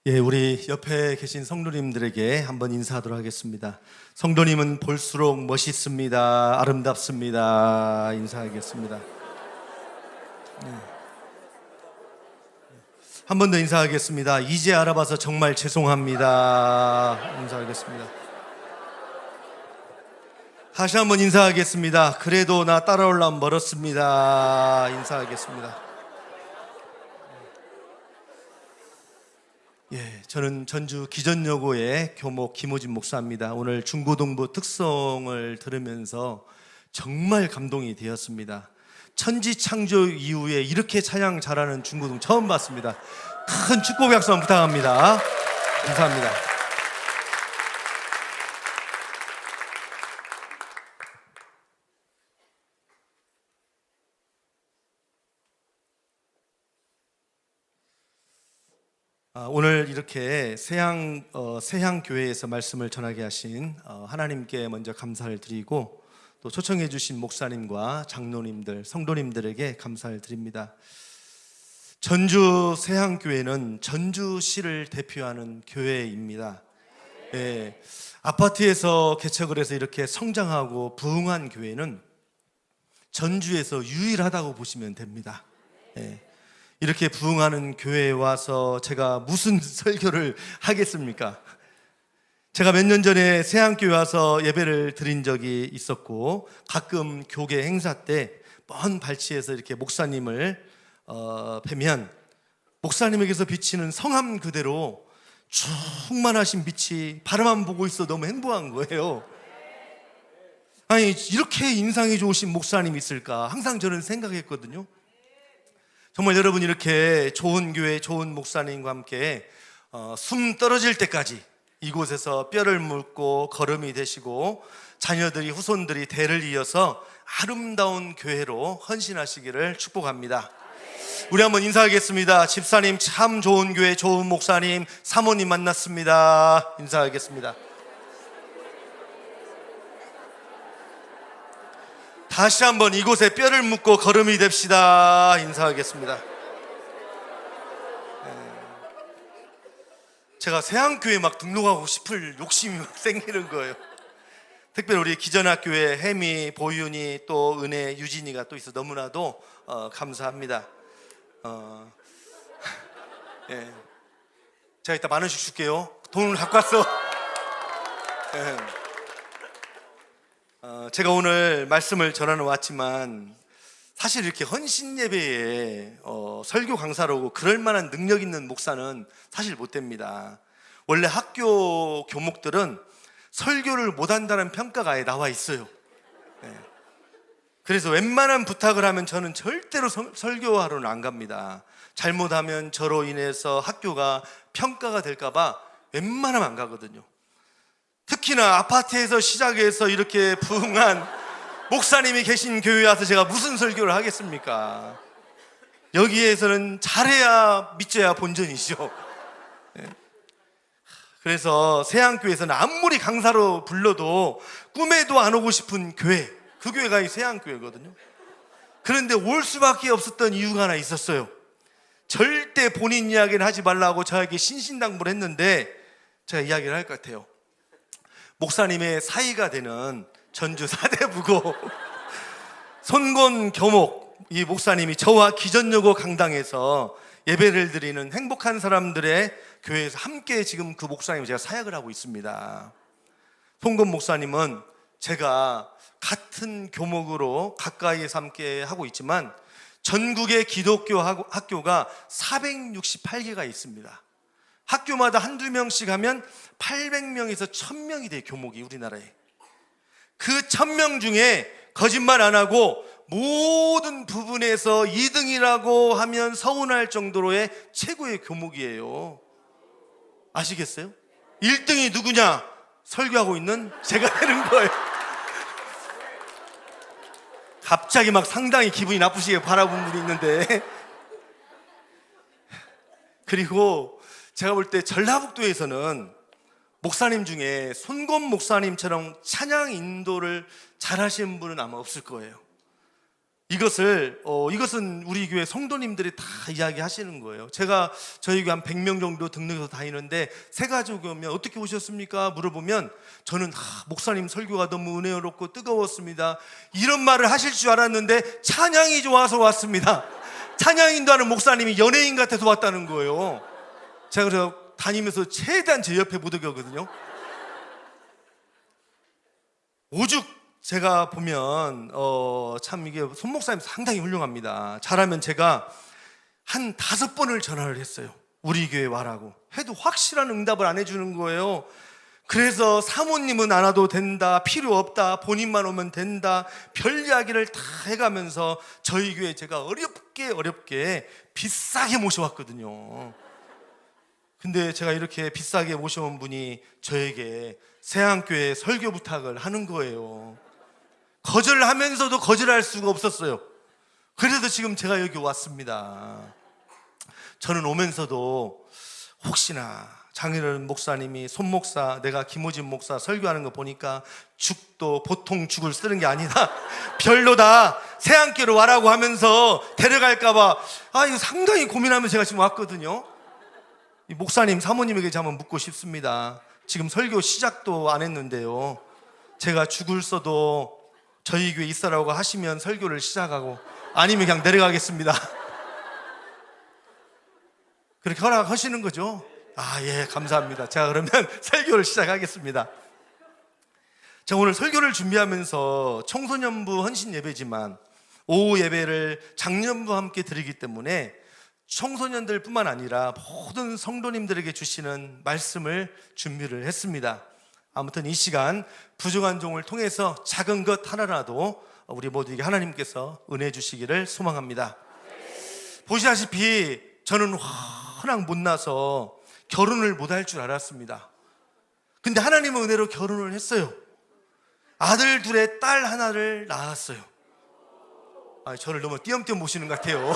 예, 우리 옆에 계신 성도님들에게 한번 인사하도록 하겠습니다. 성도님은 볼수록 멋있습니다. 아름답습니다. 인사하겠습니다. 한 번 더 인사하겠습니다. 이제 알아봐서 정말 죄송합니다. 인사하겠습니다. 다시 한번 인사하겠습니다. 그래도 나 따라오려면 멀었습니다. 인사하겠습니다. 예, 저는 전주 기전여고의 교목 김호진 목사입니다. 오늘 중고등부 특성을 들으면서 정말 감동이 되었습니다. 천지창조 이후에 이렇게 찬양 잘하는 중고등 처음 봤습니다. 큰 축복 박수 한번 부탁합니다. 감사합니다. 오늘 이렇게 세향교회에서 말씀을 전하게 하신 하나님께 먼저 감사를 드리고 또 초청해 주신 목사님과 장로님들, 성도님들에게 감사를 드립니다. 전주 세향교회는 전주시를 대표하는 교회입니다. 예, 아파트에서 개척을 해서 이렇게 성장하고 부흥한 교회는 전주에서 유일하다고 보시면 됩니다. 예. 이렇게 부흥하는 교회에 와서 제가 무슨 설교를 하겠습니까? 제가 몇 년 전에 세향교회 와서 예배를 드린 적이 있었고 가끔 교계 행사 때 먼 발치에서 이렇게 목사님을 뵈면 목사님에게서 비치는 성함 그대로 충만하신 빛이 바라만 보고 있어 너무 행복한 거예요. 아니, 이렇게 인상이 좋으신 목사님이 있을까 항상 저는 생각했거든요. 정말 여러분 이렇게 좋은 교회, 좋은 목사님과 함께 숨 떨어질 때까지 이곳에서 뼈를 묻고 걸음이 되시고 자녀들이, 후손들이 대를 이어서 아름다운 교회로 헌신하시기를 축복합니다. 우리 한번 인사하겠습니다. 집사님 참 좋은 교회, 좋은 목사님, 사모님 만났습니다. 인사하겠습니다. 다시 한번 이곳에 뼈를 묻고 걸음이 됩시다. 인사하겠습니다. 제가 세향교회 막 등록하고 싶을 욕심이 막 생기는 거예요. 특별히 우리 기전학교에 혜미, 보윤이, 또 은혜, 유진이가 또 있어 너무나도 감사합니다. 예. 제가 이따 10,000원씩 줄게요. 돈을 갖고 왔어. 예. 제가 오늘 말씀을 전하러 왔지만 사실 이렇게 헌신 예배에 설교 강사로 그럴 만한 능력 있는 목사는 사실 못 됩니다. 원래 학교 교목들은 설교를 못한다는 평가가 아예 나와 있어요. 그래서 웬만한 부탁을 하면 저는 절대로 설교하러는 안 갑니다. 잘못하면 저로 인해서 학교가 평가가 될까봐 웬만하면 안 가거든요. 특히나 아파트에서 시작해서 이렇게 부흥한 목사님이 계신 교회에 와서 제가 무슨 설교를 하겠습니까? 여기에서는 잘해야 믿져야 본전이죠. 그래서 세향교회에서는 아무리 강사로 불러도 꿈에도 안 오고 싶은 교회, 그 교회가 이 세향교회거든요. 그런데 올 수밖에 없었던 이유가 하나 있었어요. 절대 본인 이야기는 하지 말라고 저에게 신신당부를 했는데 제가 이야기를 할 것 같아요. 목사님의 사이가 되는 전주 사대부고 손곤 교목 이 목사님이 저와 기전여고 강당에서 예배를 드리는 행복한 사람들의 교회에서 함께 지금 그 목사님을 제가 사역을 하고 있습니다. 손곤 목사님은 제가 같은 교목으로 가까이에서 함께 하고 있지만 전국의 기독교 학교가 468개가 있습니다. 학교마다 한두 명씩 하면 800명에서 1000명이 돼요. 교목이 우리나라에. 그 1000명 중에 거짓말 안 하고 모든 부분에서 2등이라고 하면 서운할 정도로의 최고의 교목이에요. 아시겠어요? 1등이 누구냐? 설교하고 있는 제가 되는 거예요. 갑자기 막 상당히 기분이 나쁘시게 바라본 분이 있는데 그리고 제가 볼 때 전라북도에서는 목사님 중에 손곤 목사님처럼 찬양 인도를 잘 하시는 분은 아마 없을 거예요. 이것은 우리 교회 성도님들이 다 이야기하시는 거예요. 제가 저희 교회 한 100명 정도 등록해서 다니는데 새 가족이 오면 어떻게 오셨습니까? 물어보면 저는 목사님 설교가 너무 은혜롭고 뜨거웠습니다. 이런 말을 하실 줄 알았는데 찬양이 좋아서 왔습니다. 찬양인도 하는 목사님이 연예인 같아서 왔다는 거예요. 제가 그래서 다니면서 최대한 제 옆에 못 오거든요. 오죽 제가 보면 참 이게 손 목사님 상당히 훌륭합니다. 잘하면 제가 한 5번을 전화를 했어요. 우리 교회 와라고 해도 확실한 응답을 안 해주는 거예요. 그래서 사모님은 안 와도 된다, 필요 없다, 본인만 오면 된다, 별 이야기를 다 해가면서 저희 교회 제가 어렵게 비싸게 모셔왔거든요. 근데 제가 이렇게 비싸게 모셔온 분이 저에게 세양교회 설교 부탁을 하는 거예요. 거절하면서도 거절할 수가 없었어요. 그래서 지금 제가 여기 왔습니다. 저는 오면서도 혹시나 장인어른 목사님이 손 목사, 내가 김호진 목사 설교하는 거 보니까 죽도 보통 죽을 쓰는 게 아니다, 별로다, 세양교회로 와라고 하면서 데려갈까봐 이거 상당히 고민하면서 제가 지금 왔거든요. 이 목사님 사모님에게 한번 묻고 싶습니다. 지금 설교 시작도 안 했는데요, 제가 죽을 써도 저희 교회 있으라고 하시면 설교를 시작하고, 아니면 그냥 내려가겠습니다. 그렇게 허락하시는 거죠? 예, 감사합니다. 제가 그러면 설교를 시작하겠습니다. 제가 오늘 설교를 준비하면서 청소년부 헌신 예배지만 오후 예배를 장년부와 함께 드리기 때문에 청소년들 뿐만 아니라 모든 성도님들에게 주시는 말씀을 준비를 했습니다. 아무튼 이 시간 부족한 종을 통해서 작은 것 하나라도 우리 모두에게 하나님께서 은혜 주시기를 소망합니다. 보시다시피 저는 워낙 못나서 결혼을 못할 줄 알았습니다. 근데 하나님의 은혜로 결혼을 했어요. 아들 둘에 딸 하나를 낳았어요. 저를 너무 띄엄띄엄 보시는 것 같아요.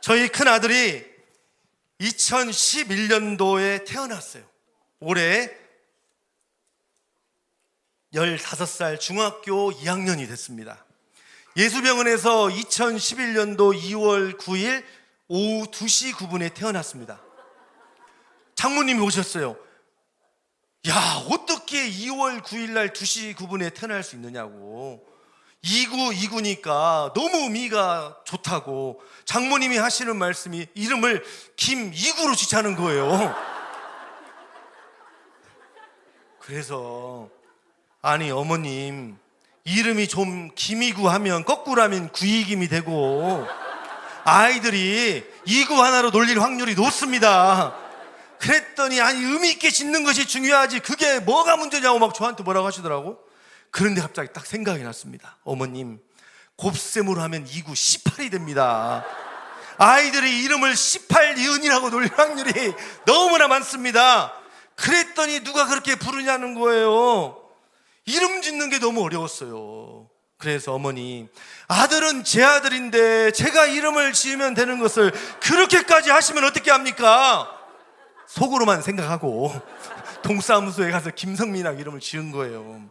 저희 큰아들이 2011년도에 태어났어요. 올해 15살 중학교 2학년이 됐습니다. 예수병원에서 2011년도 2월 9일 오후 2시 9분에 태어났습니다. 장모님이 오셨어요. 어떻게 2월 9일 날 2시 9분에 태어날 수 있느냐고. 이구니까 너무 미가 좋다고 장모님이 하시는 말씀이 이름을 김이구로 지차는 거예요. 그래서 어머님 이름이 좀 김이구 하면 거꾸로 하면 구이김이 되고 아이들이 이구 하나로 놀릴 확률이 높습니다. 그랬더니 의미 있게 짓는 것이 중요하지 그게 뭐가 문제냐고 막 저한테 뭐라고 하시더라고. 그런데 갑자기 딱 생각이 났습니다. 어머님, 곱셈으로 하면 2구 18이 됩니다. 아이들이 이름을 18이은이라고 놀릴 확률이 너무나 많습니다. 그랬더니 누가 그렇게 부르냐는 거예요. 이름 짓는 게 너무 어려웠어요. 그래서 어머니, 아들은 제 아들인데 제가 이름을 지으면 되는 것을 그렇게까지 하시면 어떻게 합니까? 속으로만 생각하고 동사무소에 가서 김성민이라고 이름을 지은 거예요.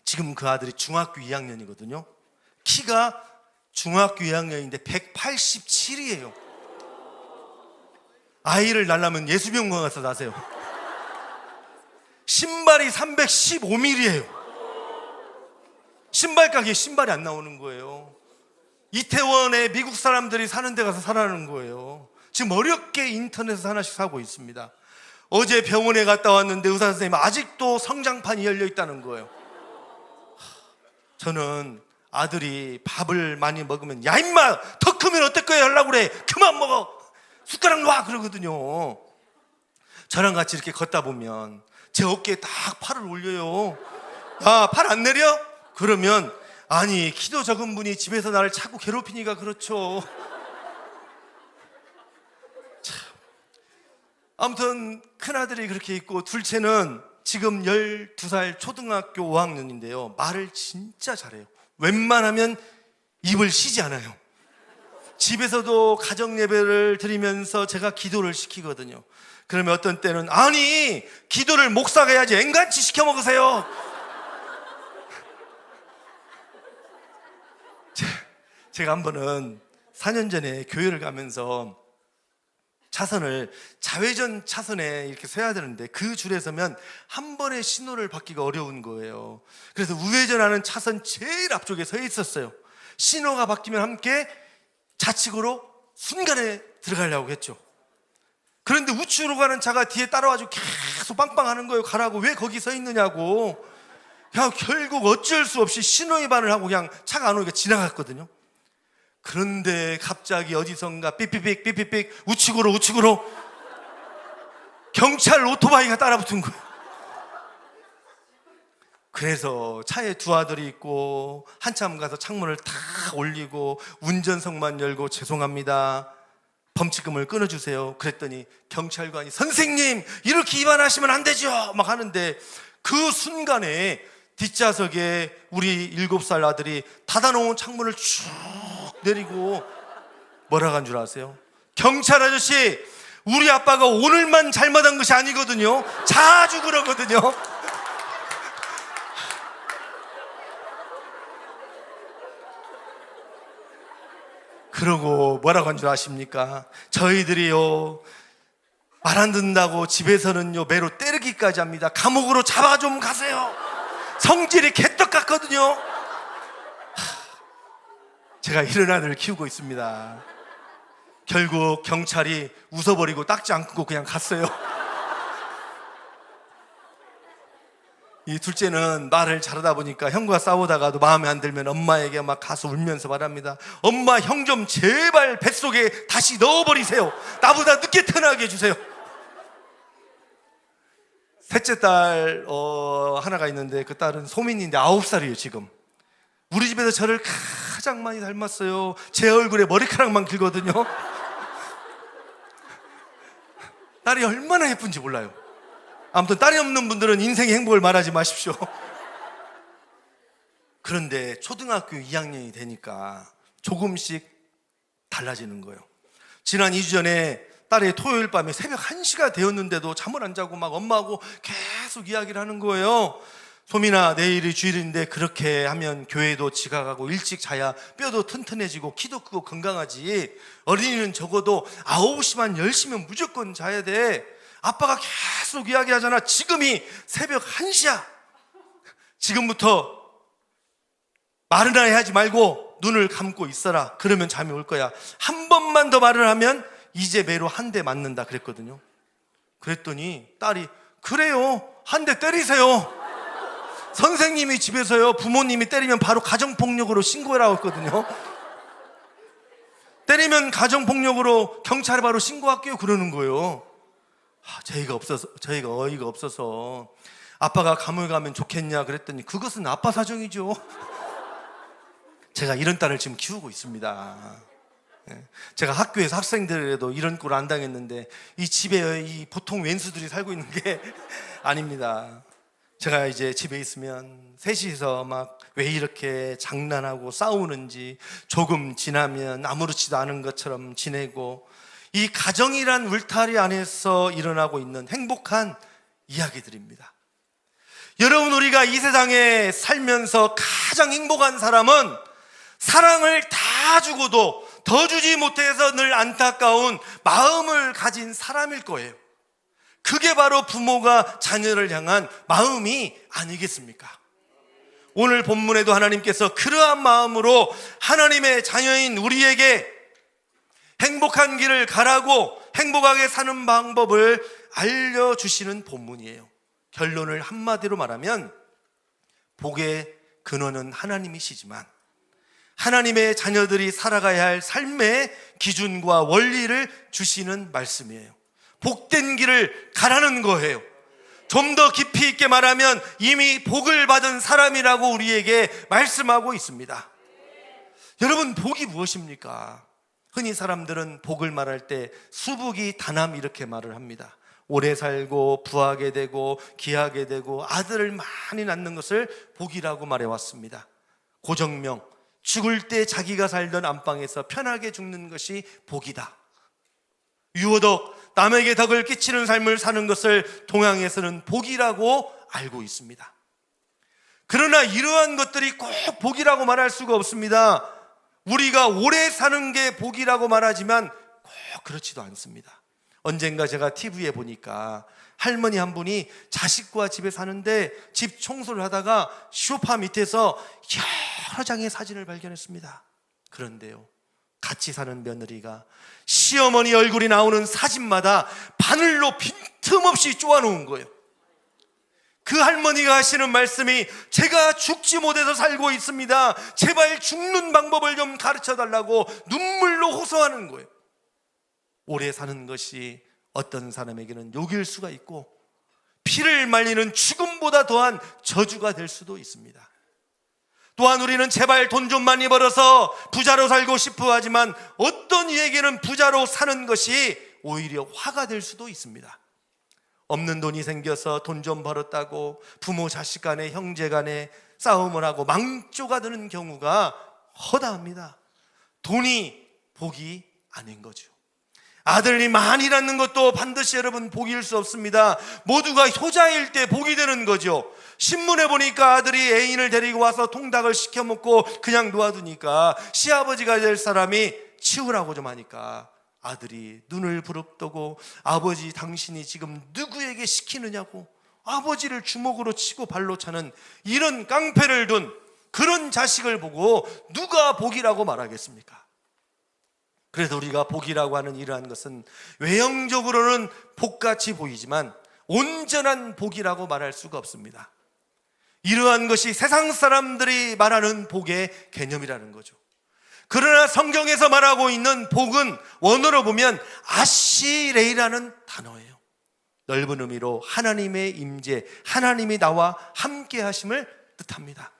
지금 그 아들이 중학교 2학년이거든요. 키가 중학교 2학년인데 187이에요. 아이를 낳으려면 예수병원 가서 낳으세요. 신발이 315mm예요. 신발 가게에 신발이 안 나오는 거예요. 이태원에 미국 사람들이 사는 데 가서 살라는 거예요. 지금 어렵게 인터넷에서 하나씩 사고 있습니다. 어제 병원에 갔다 왔는데 의사 선생님이 아직도 성장판이 열려 있다는 거예요. 저는 아들이 밥을 많이 먹으면 야 임마 더 크면 어떨 거야 하려고 그래. 그만 먹어. 숟가락 놔 그러거든요. 저랑 같이 이렇게 걷다 보면 제 어깨에 딱 팔을 올려요. 야, 팔 안 내려? 그러면 키도 적은 분이 집에서 나를 자꾸 괴롭히니까 그렇죠. 참. 아무튼 큰아들이 그렇게 있고 둘째는 지금 12살 초등학교 5학년인데요 말을 진짜 잘해요. 웬만하면 입을 쉬지 않아요. 집에서도 가정예배를 드리면서 제가 기도를 시키거든요. 그러면 어떤 때는 기도를 목사가 해야지 앵간치 시켜 먹으세요. 제가 한 번은 4년 전에 교회를 가면서 차선을 좌회전 차선에 이렇게 서야 되는데 그 줄에 서면 한 번에 신호를 받기가 어려운 거예요. 그래서 우회전하는 차선 제일 앞쪽에 서 있었어요. 신호가 바뀌면 함께 좌측으로 순간에 들어가려고 했죠. 그런데 우측으로 가는 차가 뒤에 따라와가지고 계속 빵빵하는 거예요. 가라고. 왜 거기 서 있느냐고. 그냥 결국 어쩔 수 없이 신호 위반을 하고 그냥 차가 안 오니까 지나갔거든요. 그런데 갑자기 어디선가 삐삐삐 우측으로 경찰 오토바이가 따라붙은 거예요. 그래서 차에 두 아들이 있고 한참 가서 창문을 다 올리고 운전석만 열고 죄송합니다, 범칙금을 끊어주세요. 그랬더니 경찰관이 선생님 이렇게 위반하시면 안 되죠 막 하는데, 그 순간에 뒷좌석에 우리 7살 아들이 닫아놓은 창문을 쭉 내리고 뭐라고 한 줄 아세요? 경찰 아저씨, 우리 아빠가 오늘만 잘못한 것이 아니거든요. 자주 그러거든요. 그러고 뭐라고 한 줄 아십니까? 저희들이요, 말 안 듣는다고 집에서는요 매로 때리기까지 합니다. 감옥으로 잡아 좀 가세요. 성질이 개떡 같거든요. 제가 이런 아들을 키우고 있습니다. 결국 경찰이 웃어버리고 딱지 안 끊고 그냥 갔어요. 이 둘째는 말을 잘하다 보니까 형과 싸우다가도 마음에 안 들면 엄마에게 막 가서 울면서 말합니다. 엄마, 형 좀 제발 뱃속에 다시 넣어버리세요. 나보다 늦게 태어나게 해주세요. 셋째 딸 하나가 있는데 그 딸은 소민인데 9살이에요 지금. 우리 집에서 저를 가장 많이 닮았어요. 제 얼굴에 머리카락만 길거든요. 딸이 얼마나 예쁜지 몰라요. 아무튼 딸이 없는 분들은 인생의 행복을 말하지 마십시오. 그런데 초등학교 2학년이 되니까 조금씩 달라지는 거예요. 지난 2주 전에 딸이 토요일 밤에 새벽 1시가 되었는데도 잠을 안 자고 막 엄마하고 계속 이야기를 하는 거예요. 소민아, 내일이 주일인데 그렇게 하면 교회도 지각하고 일찍 자야 뼈도 튼튼해지고 키도 크고 건강하지. 어린이는 적어도 9시만 10시면 무조건 자야 돼. 아빠가 계속 이야기하잖아. 지금이 새벽 1시야. 지금부터 말은 하지 말고 눈을 감고 있어라. 그러면 잠이 올 거야. 한 번만 더 말을 하면 이제 매로 한 대 맞는다 그랬거든요. 그랬더니 딸이 그래요, 한 대 때리세요. 선생님이 집에서요 부모님이 때리면 바로 가정폭력으로 신고해라고 했거든요. 때리면 가정폭력으로 경찰에 바로 신고할게요 그러는 거예요. 저희가 어이가 없어서 아빠가 감옥에 가면 좋겠냐 그랬더니 그것은 아빠 사정이죠. 제가 이런 딸을 지금 키우고 있습니다. 제가 학교에서 학생들에도 이런 꼴을 안 당했는데 이 집에 이 보통 왼수들이 살고 있는 게 아닙니다. 제가 이제 집에 있으면 셋이서 막 왜 이렇게 장난하고 싸우는지 조금 지나면 아무렇지도 않은 것처럼 지내고, 이 가정이란 울타리 안에서 일어나고 있는 행복한 이야기들입니다. 여러분, 우리가 이 세상에 살면서 가장 행복한 사람은 사랑을 다 주고도 더 주지 못해서 늘 안타까운 마음을 가진 사람일 거예요. 그게 바로 부모가 자녀를 향한 마음이 아니겠습니까? 오늘 본문에도 하나님께서 그러한 마음으로 하나님의 자녀인 우리에게 행복한 길을 가라고 행복하게 사는 방법을 알려주시는 본문이에요. 결론을 한마디로 말하면 복의 근원은 하나님이시지만 하나님의 자녀들이 살아가야 할 삶의 기준과 원리를 주시는 말씀이에요. 복된 길을 가라는 거예요. 좀 더 깊이 있게 말하면 이미 복을 받은 사람이라고 우리에게 말씀하고 있습니다. 여러분, 복이 무엇입니까? 흔히 사람들은 복을 말할 때 수복이 다남 이렇게 말을 합니다. 오래 살고 부하게 되고 귀하게 되고 아들을 많이 낳는 것을 복이라고 말해왔습니다. 고정명, 죽을 때 자기가 살던 안방에서 편하게 죽는 것이 복이다. 유호덕, 남에게 덕을 끼치는 삶을 사는 것을 동양에서는 복이라고 알고 있습니다. 그러나 이러한 것들이 꼭 복이라고 말할 수가 없습니다. 우리가 오래 사는 게 복이라고 말하지만 꼭 그렇지도 않습니다. 언젠가 제가 TV에 보니까 할머니 한 분이 자식과 집에 사는데 집 청소를 하다가 소파 밑에서 여러 장의 사진을 발견했습니다. 그런데요, 같이 사는 며느리가 시어머니 얼굴이 나오는 사진마다 바늘로 빈틈없이 쪼아놓은 거예요. 그 할머니가 하시는 말씀이, 제가 죽지 못해서 살고 있습니다. 제발 죽는 방법을 좀 가르쳐달라고 눈물로 호소하는 거예요. 오래 사는 것이 어떤 사람에게는 욕일 수가 있고 피를 말리는 죽음보다 더한 저주가 될 수도 있습니다. 또한 우리는 제발 돈 좀 많이 벌어서 부자로 살고 싶어 하지만 어떤 이에게는 부자로 사는 것이 오히려 화가 될 수도 있습니다. 없는 돈이 생겨서 돈 좀 벌었다고 부모 자식 간에 형제 간에 싸움을 하고 망조가 되는 경우가 허다합니다. 돈이 복이 아닌 거죠. 아들이 많이 낳는 것도 반드시 여러분 복일 수 없습니다. 모두가 효자일 때 복이 되는 거죠. 신문에 보니까 아들이 애인을 데리고 와서 통닭을 시켜 먹고 그냥 놓아두니까 시아버지가 될 사람이 치우라고 좀 하니까 아들이 눈을 부릅뜨고, 아버지 당신이 지금 누구에게 시키느냐고 아버지를 주먹으로 치고 발로 차는 이런 깡패를 둔 그런 자식을 보고 누가 복이라고 말하겠습니까? 그래서 우리가 복이라고 하는 이러한 것은 외형적으로는 복같이 보이지만 온전한 복이라고 말할 수가 없습니다. 이러한 것이 세상 사람들이 말하는 복의 개념이라는 거죠. 그러나 성경에서 말하고 있는 복은 원어로 보면 아시레이라는 단어예요. 넓은 의미로 하나님의 임재, 하나님이 나와 함께 하심을 뜻합니다.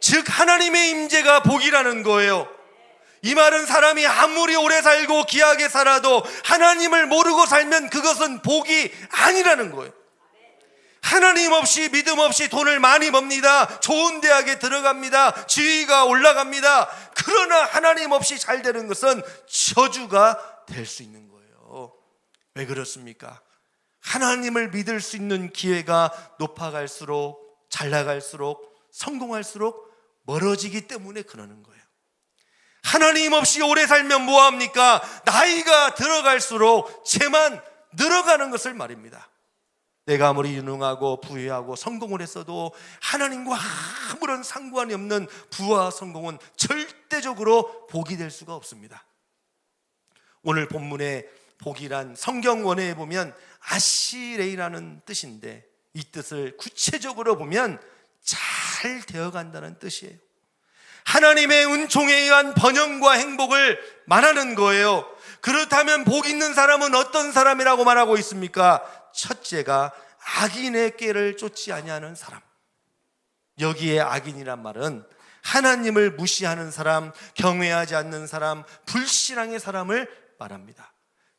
즉 하나님의 임재가 복이라는 거예요. 이 말은 사람이 아무리 오래 살고 귀하게 살아도 하나님을 모르고 살면 그것은 복이 아니라는 거예요. 하나님 없이, 믿음 없이 돈을 많이 법니다. 좋은 대학에 들어갑니다. 지위가 올라갑니다. 그러나 하나님 없이 잘 되는 것은 저주가 될 수 있는 거예요. 왜 그렇습니까? 하나님을 믿을 수 있는 기회가 높아갈수록, 잘 나갈수록, 성공할수록 멀어지기 때문에 그러는 거예요. 하나님 없이 오래 살면 뭐합니까? 나이가 들어갈수록 죄만 늘어가는 것을 말입니다. 내가 아무리 유능하고 부유하고 성공을 했어도 하나님과 아무런 상관이 없는 부와 성공은 절대적으로 복이 될 수가 없습니다. 오늘 본문의 복이란 성경 원어에 보면 아시레이라는 뜻인데, 이 뜻을 구체적으로 보면 잘 되어간다는 뜻이에요. 하나님의 은총에 의한 번영과 행복을 말하는 거예요. 그렇다면 복 있는 사람은 어떤 사람이라고 말하고 있습니까? 첫째가 악인의 꾀를 쫓지 아니하는 사람. 여기에 악인이란 말은 하나님을 무시하는 사람, 경외하지 않는 사람, 불신앙의 사람을 말합니다.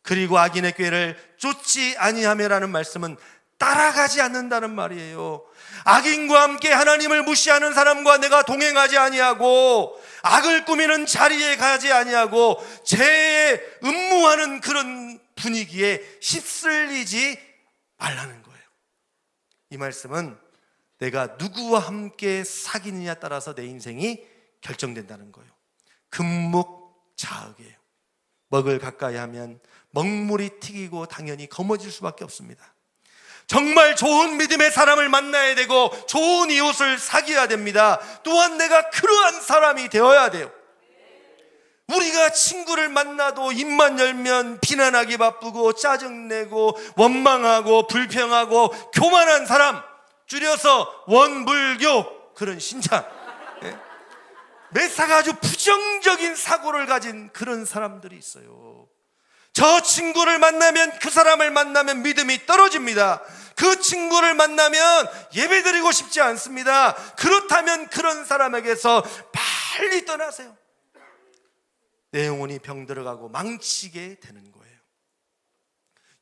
그리고 악인의 꾀를 쫓지 아니하며라는 말씀은 따라가지 않는다는 말이에요. 악인과 함께 하나님을 무시하는 사람과 내가 동행하지 아니하고, 악을 꾸미는 자리에 가지 아니하고, 죄에 음모하는 그런 분위기에 휩쓸리지 말라는 거예요. 이 말씀은 내가 누구와 함께 사귀느냐에 따라서 내 인생이 결정된다는 거예요. 금묵자흑이에요. 먹을 가까이 하면 먹물이 튀기고 당연히 검어질 수밖에 없습니다. 정말 좋은 믿음의 사람을 만나야 되고 좋은 이웃을 사귀어야 됩니다. 또한 내가 그러한 사람이 되어야 돼요. 우리가 친구를 만나도 입만 열면 비난하기 바쁘고 짜증내고 원망하고 불평하고 교만한 사람, 줄여서 원불교, 그런 신자, 매사가 아주 부정적인 사고를 가진 그런 사람들이 있어요. 저 친구를 만나면, 그 사람을 만나면 믿음이 떨어집니다. 그 친구를 만나면 예배드리고 싶지 않습니다. 그렇다면 그런 사람에게서 빨리 떠나세요. 내 영혼이 병들어가고 망치게 되는 거예요.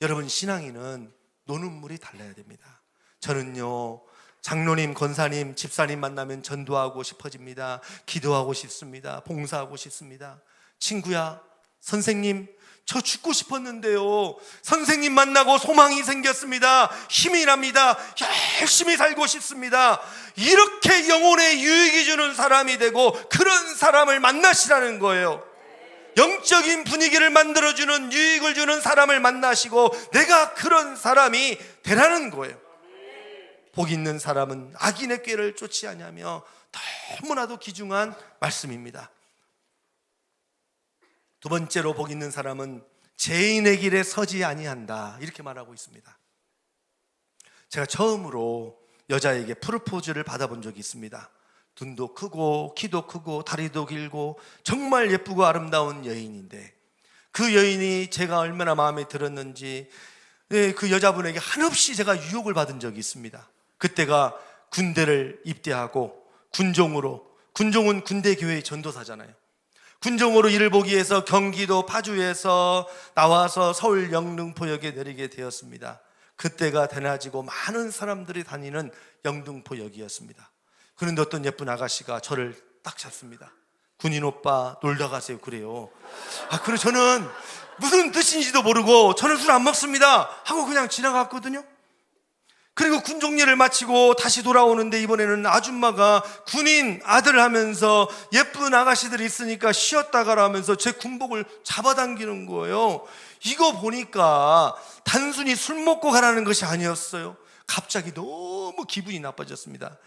여러분, 신앙인은 노는 물이 달라야 됩니다. 저는요, 장로님, 권사님, 집사님 만나면 전도하고 싶어집니다. 기도하고 싶습니다. 봉사하고 싶습니다. 친구야, 선생님, 저 죽고 싶었는데요. 선생님 만나고 소망이 생겼습니다. 힘이 납니다. 열심히 살고 싶습니다. 이렇게 영혼에 유익이 주는 사람이 되고 그런 사람을 만나시라는 거예요. 영적인 분위기를 만들어주는, 유익을 주는 사람을 만나시고 내가 그런 사람이 되라는 거예요. 복 있는 사람은 악인의 꾀를 쫓지 아니하며, 너무나도 귀중한 말씀입니다. 두 번째로 복 있는 사람은 죄인의 길에 서지 아니한다, 이렇게 말하고 있습니다. 제가 처음으로 여자에게 프로포즈를 받아본 적이 있습니다. 눈도 크고 키도 크고 다리도 길고 정말 예쁘고 아름다운 여인인데, 그 여인이 제가 얼마나 마음에 들었는지 그 여자분에게 한없이 제가 유혹을 받은 적이 있습니다. 그때가 군대를 입대하고 군종은 군대 교회의 전도사잖아요. 군종으로 일을 보기 위해서 경기도 파주에서 나와서 서울 영등포역에 내리게 되었습니다. 그때가 대낮이고 많은 사람들이 다니는 영등포역이었습니다. 그런데 어떤 예쁜 아가씨가 저를 딱 잡습니다. 군인 오빠 놀다 가세요, 그래요. 그래서 저는 무슨 뜻인지도 모르고 저는 술 안 먹습니다 하고 그냥 지나갔거든요. 그리고 군종례를 마치고 다시 돌아오는데 이번에는 아줌마가 군인 아들 하면서 예쁜 아가씨들이 있으니까 쉬었다 가라 하면서 제 군복을 잡아당기는 거예요. 이거 보니까 단순히 술 먹고 가라는 것이 아니었어요. 갑자기 너무 기분이 나빠졌습니다.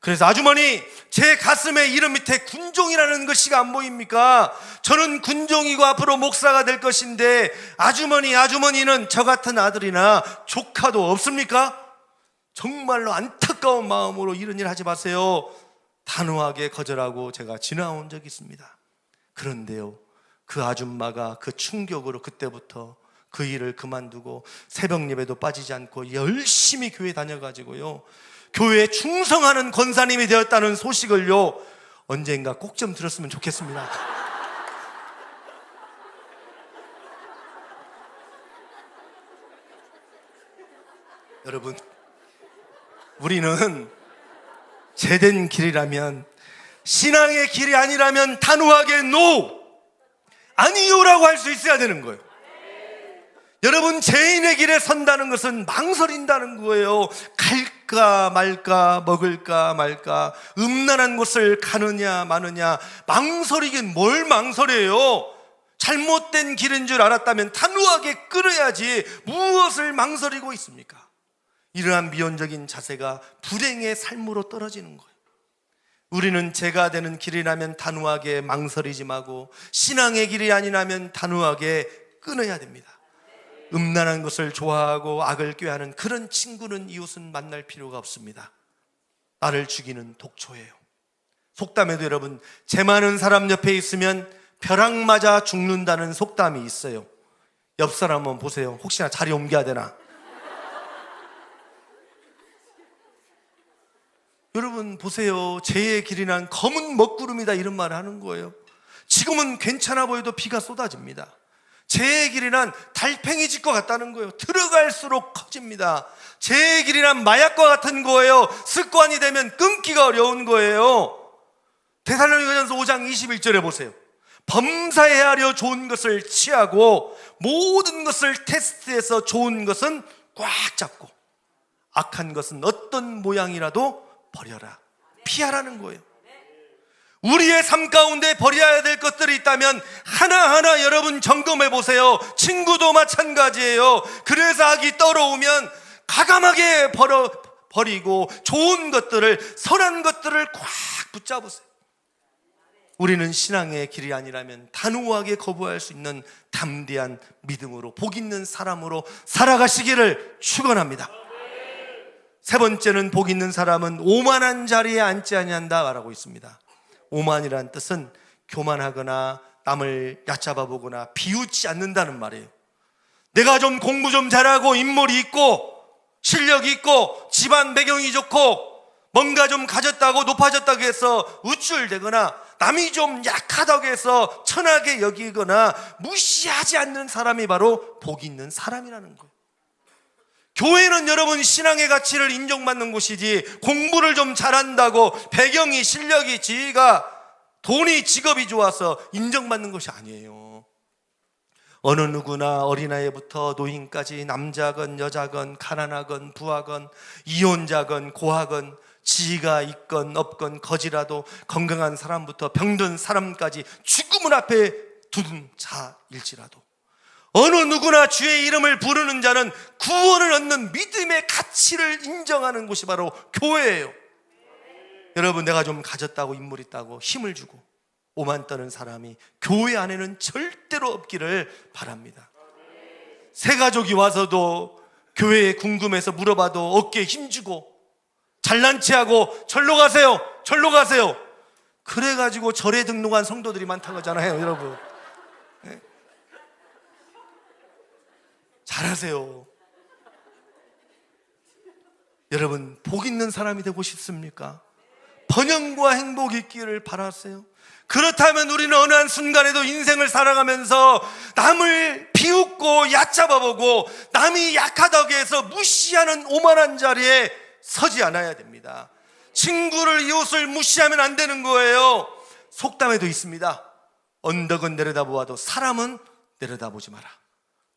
그래서 아주머니, 제 가슴에 이름 밑에 군종이라는 글씨가 안 보입니까? 저는 군종이고 앞으로 목사가 될 것인데 아주머니는 저 같은 아들이나 조카도 없습니까? 정말로 안타까운 마음으로 이런 일 하지 마세요, 단호하게 거절하고 제가 지나온 적이 있습니다. 그런데요, 그 아줌마가 그 충격으로 그때부터 그 일을 그만두고 새벽 예배도 빠지지 않고 열심히 교회 다녀가지고요, 교회에 충성하는 권사님이 되었다는 소식을요, 언젠가 꼭 좀 들었으면 좋겠습니다. 여러분, 우리는 제된 길이라면, 신앙의 길이 아니라면 단호하게 NO! 아니요라고 할 수 있어야 되는 거예요. 여러분, 죄인의 길에 선다는 것은 망설인다는 거예요. 갈까 말까, 먹을까 말까, 음란한 곳을 가느냐 마느냐, 망설이긴 뭘 망설여요. 잘못된 길인 줄 알았다면 단호하게 끌어야지 무엇을 망설이고 있습니까? 이러한 미온적인 자세가 불행의 삶으로 떨어지는 거예요. 우리는 죄가 되는 길이라면 단호하게 망설이지 말고, 신앙의 길이 아니라면 단호하게 끊어야 됩니다. 음란한 것을 좋아하고 악을 꾀하는 그런 친구는, 이웃은 만날 필요가 없습니다. 나를 죽이는 독초예요. 속담에도 여러분, 죄 많은 사람 옆에 있으면 벼락 맞아 죽는다는 속담이 있어요. 옆 사람 한번 보세요. 혹시나 자리 옮겨야 되나? 여러분 보세요. 죄의 길이란 검은 먹구름이다, 이런 말을 하는 거예요. 지금은 괜찮아 보여도 비가 쏟아집니다. 죄의 길이란 달팽이 짓과 같다는 거예요. 들어갈수록 커집니다. 죄의 길이란 마약과 같은 거예요. 습관이 되면 끊기가 어려운 거예요. 데살로니가전서 5장 21절에 보세요. 범사에 하려 좋은 것을 취하고 모든 것을 테스트해서 좋은 것은 꽉 잡고 악한 것은 어떤 모양이라도 버려라, 피하라는 거예요. 우리의 삶 가운데 버려야 될 것들이 있다면 하나하나 여러분 점검해 보세요. 친구도 마찬가지예요. 그래서 악이 떨어오면 가감하게 버리고 좋은 것들을, 선한 것들을 꽉 붙잡으세요. 우리는 신앙의 길이 아니라면 단호하게 거부할 수 있는 담대한 믿음으로, 복 있는 사람으로 살아가시기를 축원합니다. 세 번째는, 복 있는 사람은 오만한 자리에 앉지 아니한다 말하고 있습니다. 오만이란 뜻은 교만하거나 남을 얕잡아 보거나 비웃지 않는다는 말이에요. 내가 좀 공부 좀 잘하고 인물이 있고 실력이 있고 집안 배경이 좋고 뭔가 좀 가졌다고 높아졌다고 해서 우쭐대거나 남이 좀 약하다고 해서 천하게 여기거나 무시하지 않는 사람이 바로 복 있는 사람이라는 거예요. 교회는 여러분 신앙의 가치를 인정받는 곳이지, 공부를 좀 잘한다고 배경이, 실력이, 지위가, 돈이, 직업이 좋아서 인정받는 것이 아니에요. 어느 누구나 어린아이부터 노인까지 남자건 여자건 가난하건 부하건 이혼자건 고하건 지위가 있건 없건 거지라도 건강한 사람부터 병든 사람까지 죽음을 앞에 두는 자일지라도 어느 누구나 주의 이름을 부르는 자는 구원을 얻는 믿음의 가치를 인정하는 곳이 바로 교회예요. 여러분, 내가 좀 가졌다고 인물 있다고 힘을 주고 오만 떠는 사람이 교회 안에는 절대로 없기를 바랍니다. 새 가족이 와서도 교회에 궁금해서 물어봐도 어깨에 힘주고 잘난 체하고 절로 가세요, 절로 가세요. 그래가지고 절에 등록한 성도들이 많다는 거잖아요, 여러분. 네? 잘하세요. 여러분, 복 있는 사람이 되고 싶습니까? 번영과 행복이 있기를 바라세요. 그렇다면 우리는 어느 한 순간에도 인생을 살아가면서 남을 비웃고 얕잡아보고 남이 약하다고 해서 무시하는 오만한 자리에 서지 않아야 됩니다. 친구를, 이웃을 무시하면 안 되는 거예요. 속담에도 있습니다. 언덕은 내려다보아도 사람은 내려다보지 마라.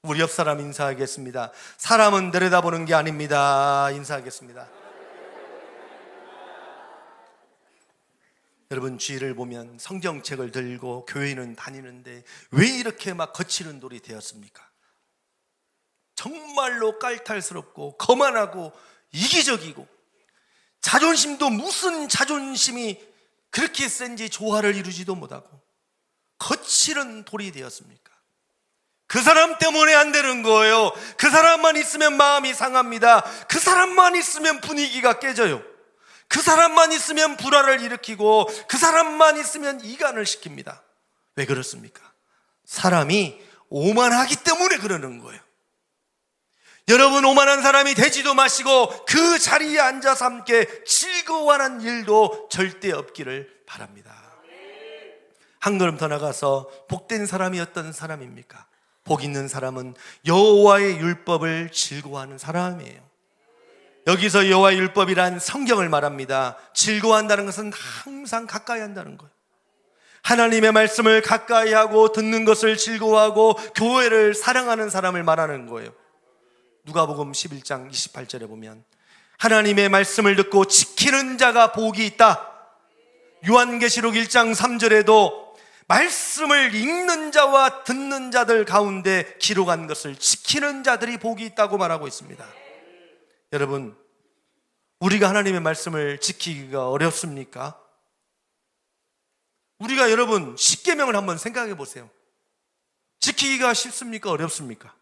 우리 옆 사람 인사하겠습니다. 사람은 내려다보는 게 아닙니다. 인사하겠습니다. 여러분, 주의를 보면 성경책을 들고 교회는 다니는데 왜 이렇게 막 거칠은 돌이 되었습니까? 정말로 깔탈스럽고 거만하고 이기적이고 자존심도 무슨 자존심이 그렇게 센지 조화를 이루지도 못하고 거칠은 돌이 되었습니까? 그 사람 때문에 안 되는 거예요. 그 사람만 있으면 마음이 상합니다. 그 사람만 있으면 분위기가 깨져요. 그 사람만 있으면 불화를 일으키고 그 사람만 있으면 이간을 시킵니다. 왜 그렇습니까? 사람이 오만하기 때문에 그러는 거예요. 여러분, 오만한 사람이 되지도 마시고 그 자리에 앉아서 함께 즐거워하는 일도 절대 없기를 바랍니다. 한 걸음 더 나가서 복된 사람이 어떤 사람입니까? 복 있는 사람은 여호와의 율법을 즐거워하는 사람이에요. 여기서 여호와의 율법이란 성경을 말합니다. 즐거워한다는 것은 항상 가까이 한다는 거예요. 하나님의 말씀을 가까이 하고 듣는 것을 즐거워하고 교회를 사랑하는 사람을 말하는 거예요. 누가복음 11장 28절에 보면 하나님의 말씀을 듣고 지키는 자가 복이 있다. 요한계시록 1장 3절에도 말씀을 읽는 자와 듣는 자들 가운데 기록한 것을 지키는 자들이 복이 있다고 말하고 있습니다. 여러분, 우리가 하나님의 말씀을 지키기가 어렵습니까? 우리가 여러분 10계명을 한번 생각해 보세요. 지키기가 쉽습니까? 어렵습니까?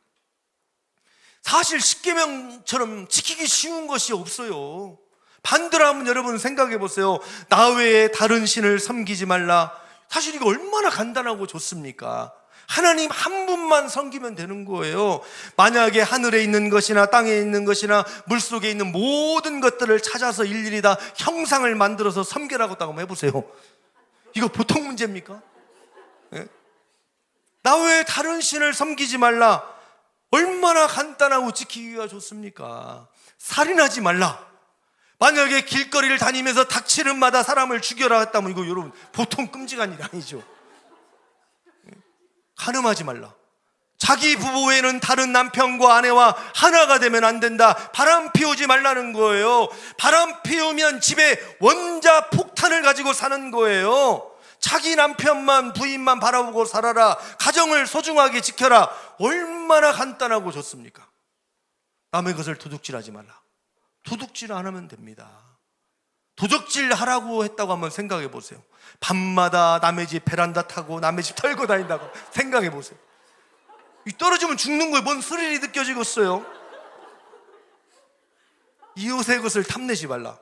사실 10계명처럼 지키기 쉬운 것이 없어요. 반대로 한번 여러분 생각해 보세요. 나 외에 다른 신을 섬기지 말라. 사실 이거 얼마나 간단하고 좋습니까? 하나님 한 분만 섬기면 되는 거예요. 만약에 하늘에 있는 것이나 땅에 있는 것이나 물속에 있는 모든 것들을 찾아서 일일이 다 형상을 만들어서 섬기라고 한번 해보세요. 이거 보통 문제입니까? 네? 나 외에 다른 신을 섬기지 말라. 얼마나 간단하고 지키기가 좋습니까? 살인하지 말라. 만약에 길거리를 다니면서 닥치는마다 사람을 죽여라 했다면 이거 여러분 보통 끔찍한 일이 아니죠. 간음하지 말라. 자기 부부 외에는 다른 남편과 아내와 하나가 되면 안 된다. 바람 피우지 말라는 거예요. 바람 피우면 집에 원자 폭탄을 가지고 사는 거예요. 자기 남편만 부인만 바라보고 살아라. 가정을 소중하게 지켜라. 얼마나 간단하고 좋습니까? 남의 것을 도둑질하지 말라. 도둑질 안 하면 됩니다. 도둑질 하라고 했다고 한번 생각해 보세요. 밤마다 남의 집 베란다 타고 남의 집 털고 다닌다고 생각해 보세요. 떨어지면 죽는 거에 뭔 스릴이 느껴지겠어요? 이웃의 것을 탐내지 말라.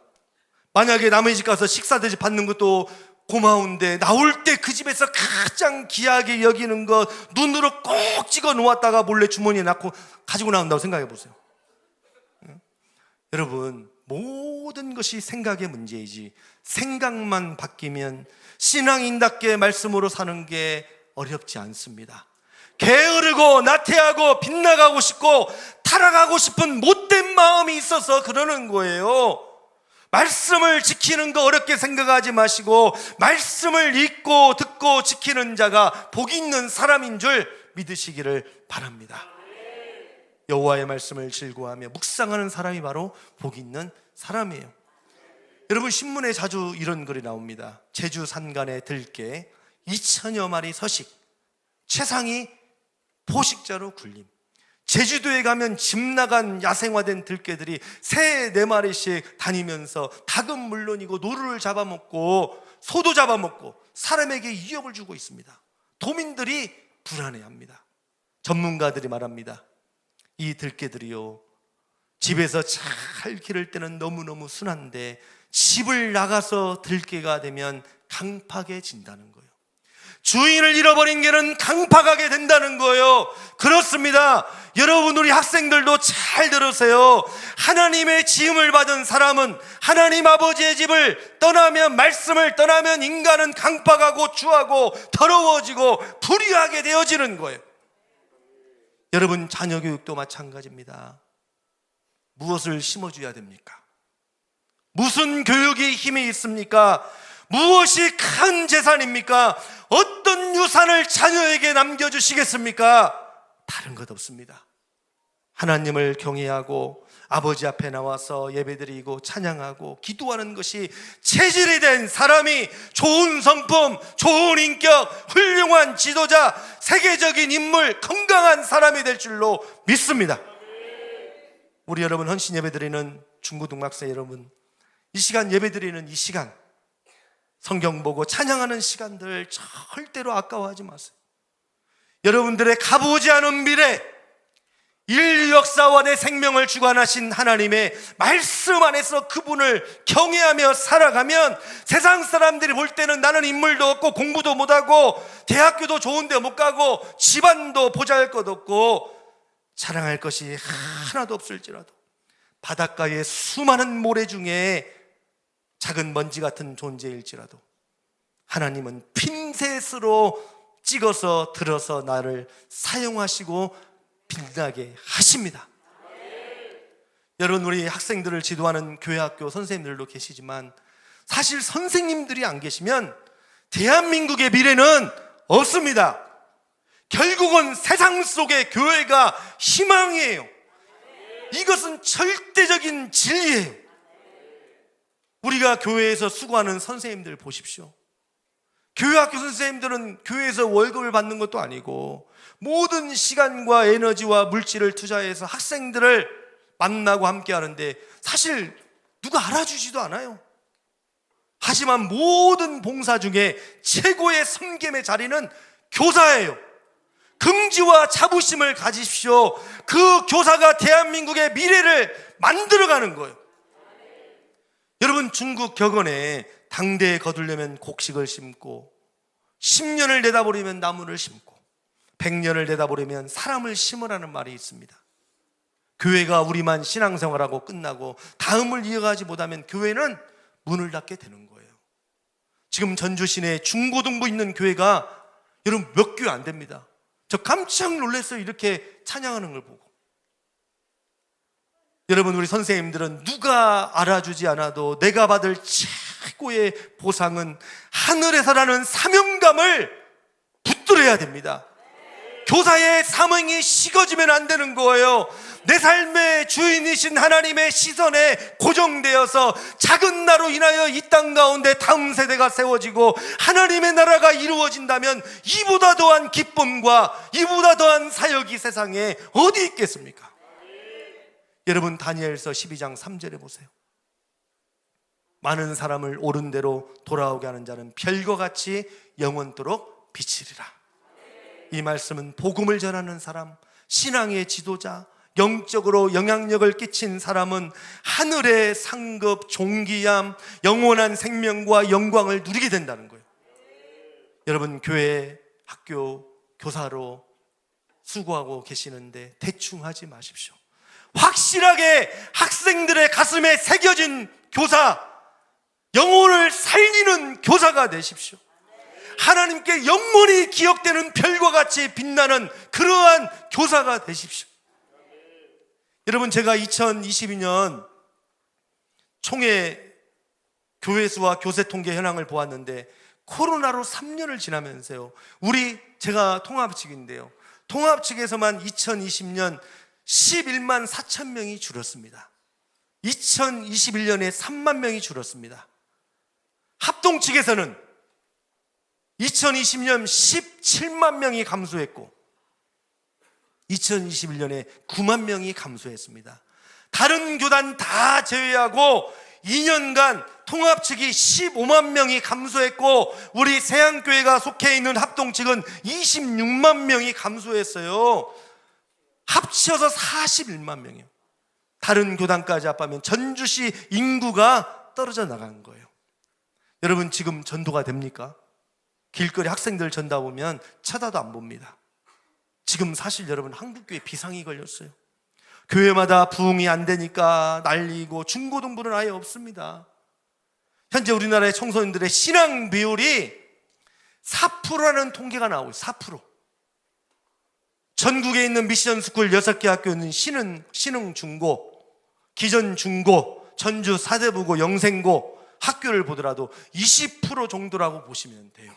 만약에 남의 집 가서 식사 대접 받는 것도 고마운데 나올 때 그 집에서 가장 귀하게 여기는 것 눈으로 꼭 찍어 놓았다가 몰래 주머니에 넣고 가지고 나온다고 생각해 보세요. 여러분, 모든 것이 생각의 문제이지 생각만 바뀌면 신앙인답게 말씀으로 사는 게 어렵지 않습니다. 게으르고 나태하고 빗나가고 싶고 타락하고 싶은 못된 마음이 있어서 그러는 거예요. 말씀을 지키는 거 어렵게 생각하지 마시고 말씀을 읽고 듣고 지키는 자가 복 있는 사람인 줄 믿으시기를 바랍니다. 여호와의 말씀을 즐거워하며 묵상하는 사람이 바로 복 있는 사람이에요. 여러분, 신문에 자주 이런 글이 나옵니다. 제주 산간의 들깨 2천여 마리 서식, 최상위 포식자로 군림. 제주도에 가면 집 나간 야생화된 들깨들이 3, 4마리씩 다니면서 닭은 물론이고 노루를 잡아먹고 소도 잡아먹고 사람에게 위협을 주고 있습니다. 도민들이 불안해합니다. 전문가들이 말합니다. 이 들깨들이요, 집에서 잘 기를 때는 너무너무 순한데 집을 나가서 들깨가 되면 강팍해진다는 거예요. 주인을 잃어버린 개는 강팍하게 된다는 거예요. 그렇습니다. 여러분, 우리 학생들도 잘 들으세요. 하나님의 지음을 받은 사람은 하나님 아버지의 집을 떠나면, 말씀을 떠나면 인간은 강팍하고 추하고 더러워지고 불의하게 되어지는 거예요. 여러분, 자녀 교육도 마찬가지입니다. 무엇을 심어줘야 됩니까? 무슨 교육이 힘이 있습니까? 무엇이 큰 재산입니까? 어떤 유산을 자녀에게 남겨주시겠습니까? 다른 것 없습니다. 하나님을 경외하고 아버지 앞에 나와서 예배드리고 찬양하고 기도하는 것이 체질이 된 사람이 좋은 성품, 좋은 인격, 훌륭한 지도자, 세계적인 인물, 건강한 사람이 될 줄로 믿습니다. 우리 여러분, 헌신 예배드리는 중고등학생 여러분, 이 시간 예배드리는 이 시간, 성경 보고 찬양하는 시간들 절대로 아까워하지 마세요. 여러분들의 가보지 않은 미래, 인류 역사와 내 생명을 주관하신 하나님의 말씀 안에서 그분을 경외하며 살아가면 세상 사람들이 볼 때는 나는 인물도 없고 공부도 못하고 대학교도 좋은 데 못 가고 집안도 보잘것 없고 자랑할 것이 하나도 없을지라도 바닷가의 수많은 모래 중에 작은 먼지 같은 존재일지라도 하나님은 핀셋으로 찍어서 들어서 나를 사용하시고 빛나게 하십니다. 여러분, 우리 학생들을 지도하는 교회 학교 선생님들도 계시지만 사실 선생님들이 안 계시면 대한민국의 미래는 없습니다. 결국은 세상 속의 교회가 희망이에요. 이것은 절대적인 진리예요. 우리가 교회에서 수고하는 선생님들 보십시오. 교회학교 선생님들은 교회에서 월급을 받는 것도 아니고 모든 시간과 에너지와 물질을 투자해서 학생들을 만나고 함께 하는데 사실 누가 알아주지도 않아요. 하지만 모든 봉사 중에 최고의 섬김의 자리는 교사예요. 긍지와 자부심을 가지십시오. 그 교사가 대한민국의 미래를 만들어가는 거예요. 여러분, 중국 격언에 당대에 거두려면 곡식을 심고 10년을 내다보려면 나무를 심고 100년을 내다보려면 사람을 심으라는 말이 있습니다. 교회가 우리만 신앙생활하고 끝나고 다음을 이어가지 못하면 교회는 문을 닫게 되는 거예요. 지금 전주 시내에 중고등부 있는 교회가 여러분 몇 교회 안 됩니다. 저 깜짝 놀랐어요. 이렇게 찬양하는 걸 보고. 여러분, 우리 선생님들은 누가 알아주지 않아도 내가 받을 최고의 보상은 하늘에서라는 사명감을 붙들어야 됩니다. 교사의 사명이 식어지면 안 되는 거예요. 내 삶의 주인이신 하나님의 시선에 고정되어서 작은 나로 인하여 이 땅 가운데 다음 세대가 세워지고 하나님의 나라가 이루어진다면 이보다 더한 기쁨과 이보다 더한 사역이 세상에 어디 있겠습니까? 여러분, 다니엘서 12장 3절에 보세요. 많은 사람을 옳은 대로 돌아오게 하는 자는 별과 같이 영원토록 비치리라. 이 말씀은 복음을 전하는 사람, 신앙의 지도자, 영적으로 영향력을 끼친 사람은 하늘의 상급, 존귀함, 영원한 생명과 영광을 누리게 된다는 거예요. 여러분, 교회, 학교, 교사로 수고하고 계시는데 대충 하지 마십시오. 확실하게 학생들의 가슴에 새겨진 교사, 영혼을 살리는 교사가 되십시오. 하나님께 영원히 기억되는 별과 같이 빛나는 그러한 교사가 되십시오. 여러분, 제가 2022년 총회 교회 수와 교세 통계 현황을 보았는데 코로나로 3년을 지나면서요, 제가 통합 측인데요, 통합 측에서만 2020년 11만 4천 명이 줄었습니다. 2021년에 3만 명이 줄었습니다. 합동 측에서는 2020년 17만 명이 감소했고 2021년에 9만 명이 감소했습니다. 다른 교단 다 제외하고 2년간 통합 측이 15만 명이 감소했고 우리 세양교회가 속해 있는 합동 측은 26만 명이 감소했어요. 합쳐서 41만 명이에요. 다른 교단까지 합하면 전주시 인구가 떨어져 나가는 거예요. 여러분, 지금 전도가 됩니까? 길거리 학생들 전다 보면 쳐다도 안 봅니다. 지금 사실 여러분, 한국교회 비상이 걸렸어요. 교회마다 부흥이 안 되니까 난리고 중고등부는 아예 없습니다. 현재 우리나라의 청소년들의 신앙 비율이 4%라는 통계가 나오고 있어요. 4%. 전국에 있는 미션 스쿨 6개 학교는 신흥 중고, 기전 중고, 전주 사대부고, 영생고 학교를 보더라도 20% 정도라고 보시면 돼요.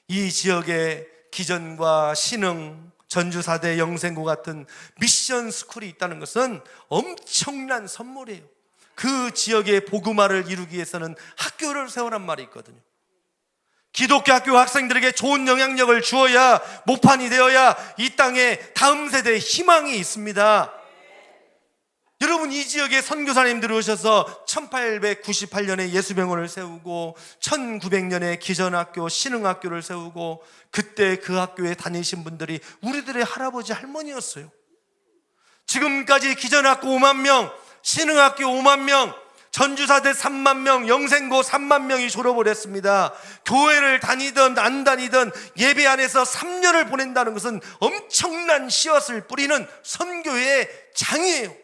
이 지역에 기전과 신흥, 전주 사대, 영생고 같은 미션 스쿨이 있다는 것은 엄청난 선물이에요. 그 지역의 복음화를 이루기 위해서는 학교를 세우란 말이 있거든요. 기독교 학교 학생들에게 좋은 영향력을 주어야, 목판이 되어야 이 땅에 다음 세대의 희망이 있습니다. 여러분, 이 지역에 선교사님들이 오셔서 1898년에 예수병원을 세우고 1900년에 기전학교, 신흥학교를 세우고 그때 그 학교에 다니신 분들이 우리들의 할아버지 할머니였어요. 지금까지 기전학교 5만 명, 신흥학교 5만 명, 전주사대 3만 명, 영생고 3만 명이 졸업을 했습니다. 교회를 다니든 안 다니든 예배 안에서 3년을 보낸다는 것은 엄청난 씨앗을 뿌리는 선교의 장이에요.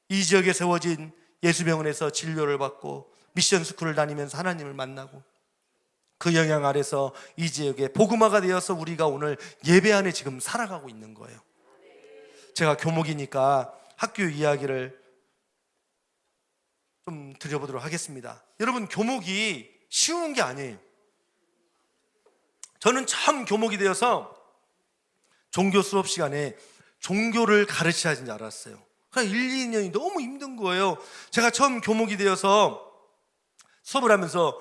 이 지역에 세워진 예수병원에서 진료를 받고 미션 스쿨을 다니면서 하나님을 만나고 그 영향 아래서 이 지역에 복음화가 되어서 우리가 오늘 예배 안에 지금 살아가고 있는 거예요. 제가 교목이니까 학교 이야기를 좀 드려보도록 하겠습니다. 여러분, 교목이 쉬운 게 아니에요. 저는 처음 교목이 되어서 종교 수업 시간에 종교를 가르쳐야 하는지 알았어요. 그냥 1, 2년이 너무 힘든 거예요. 제가 처음 교목이 되어서 수업을 하면서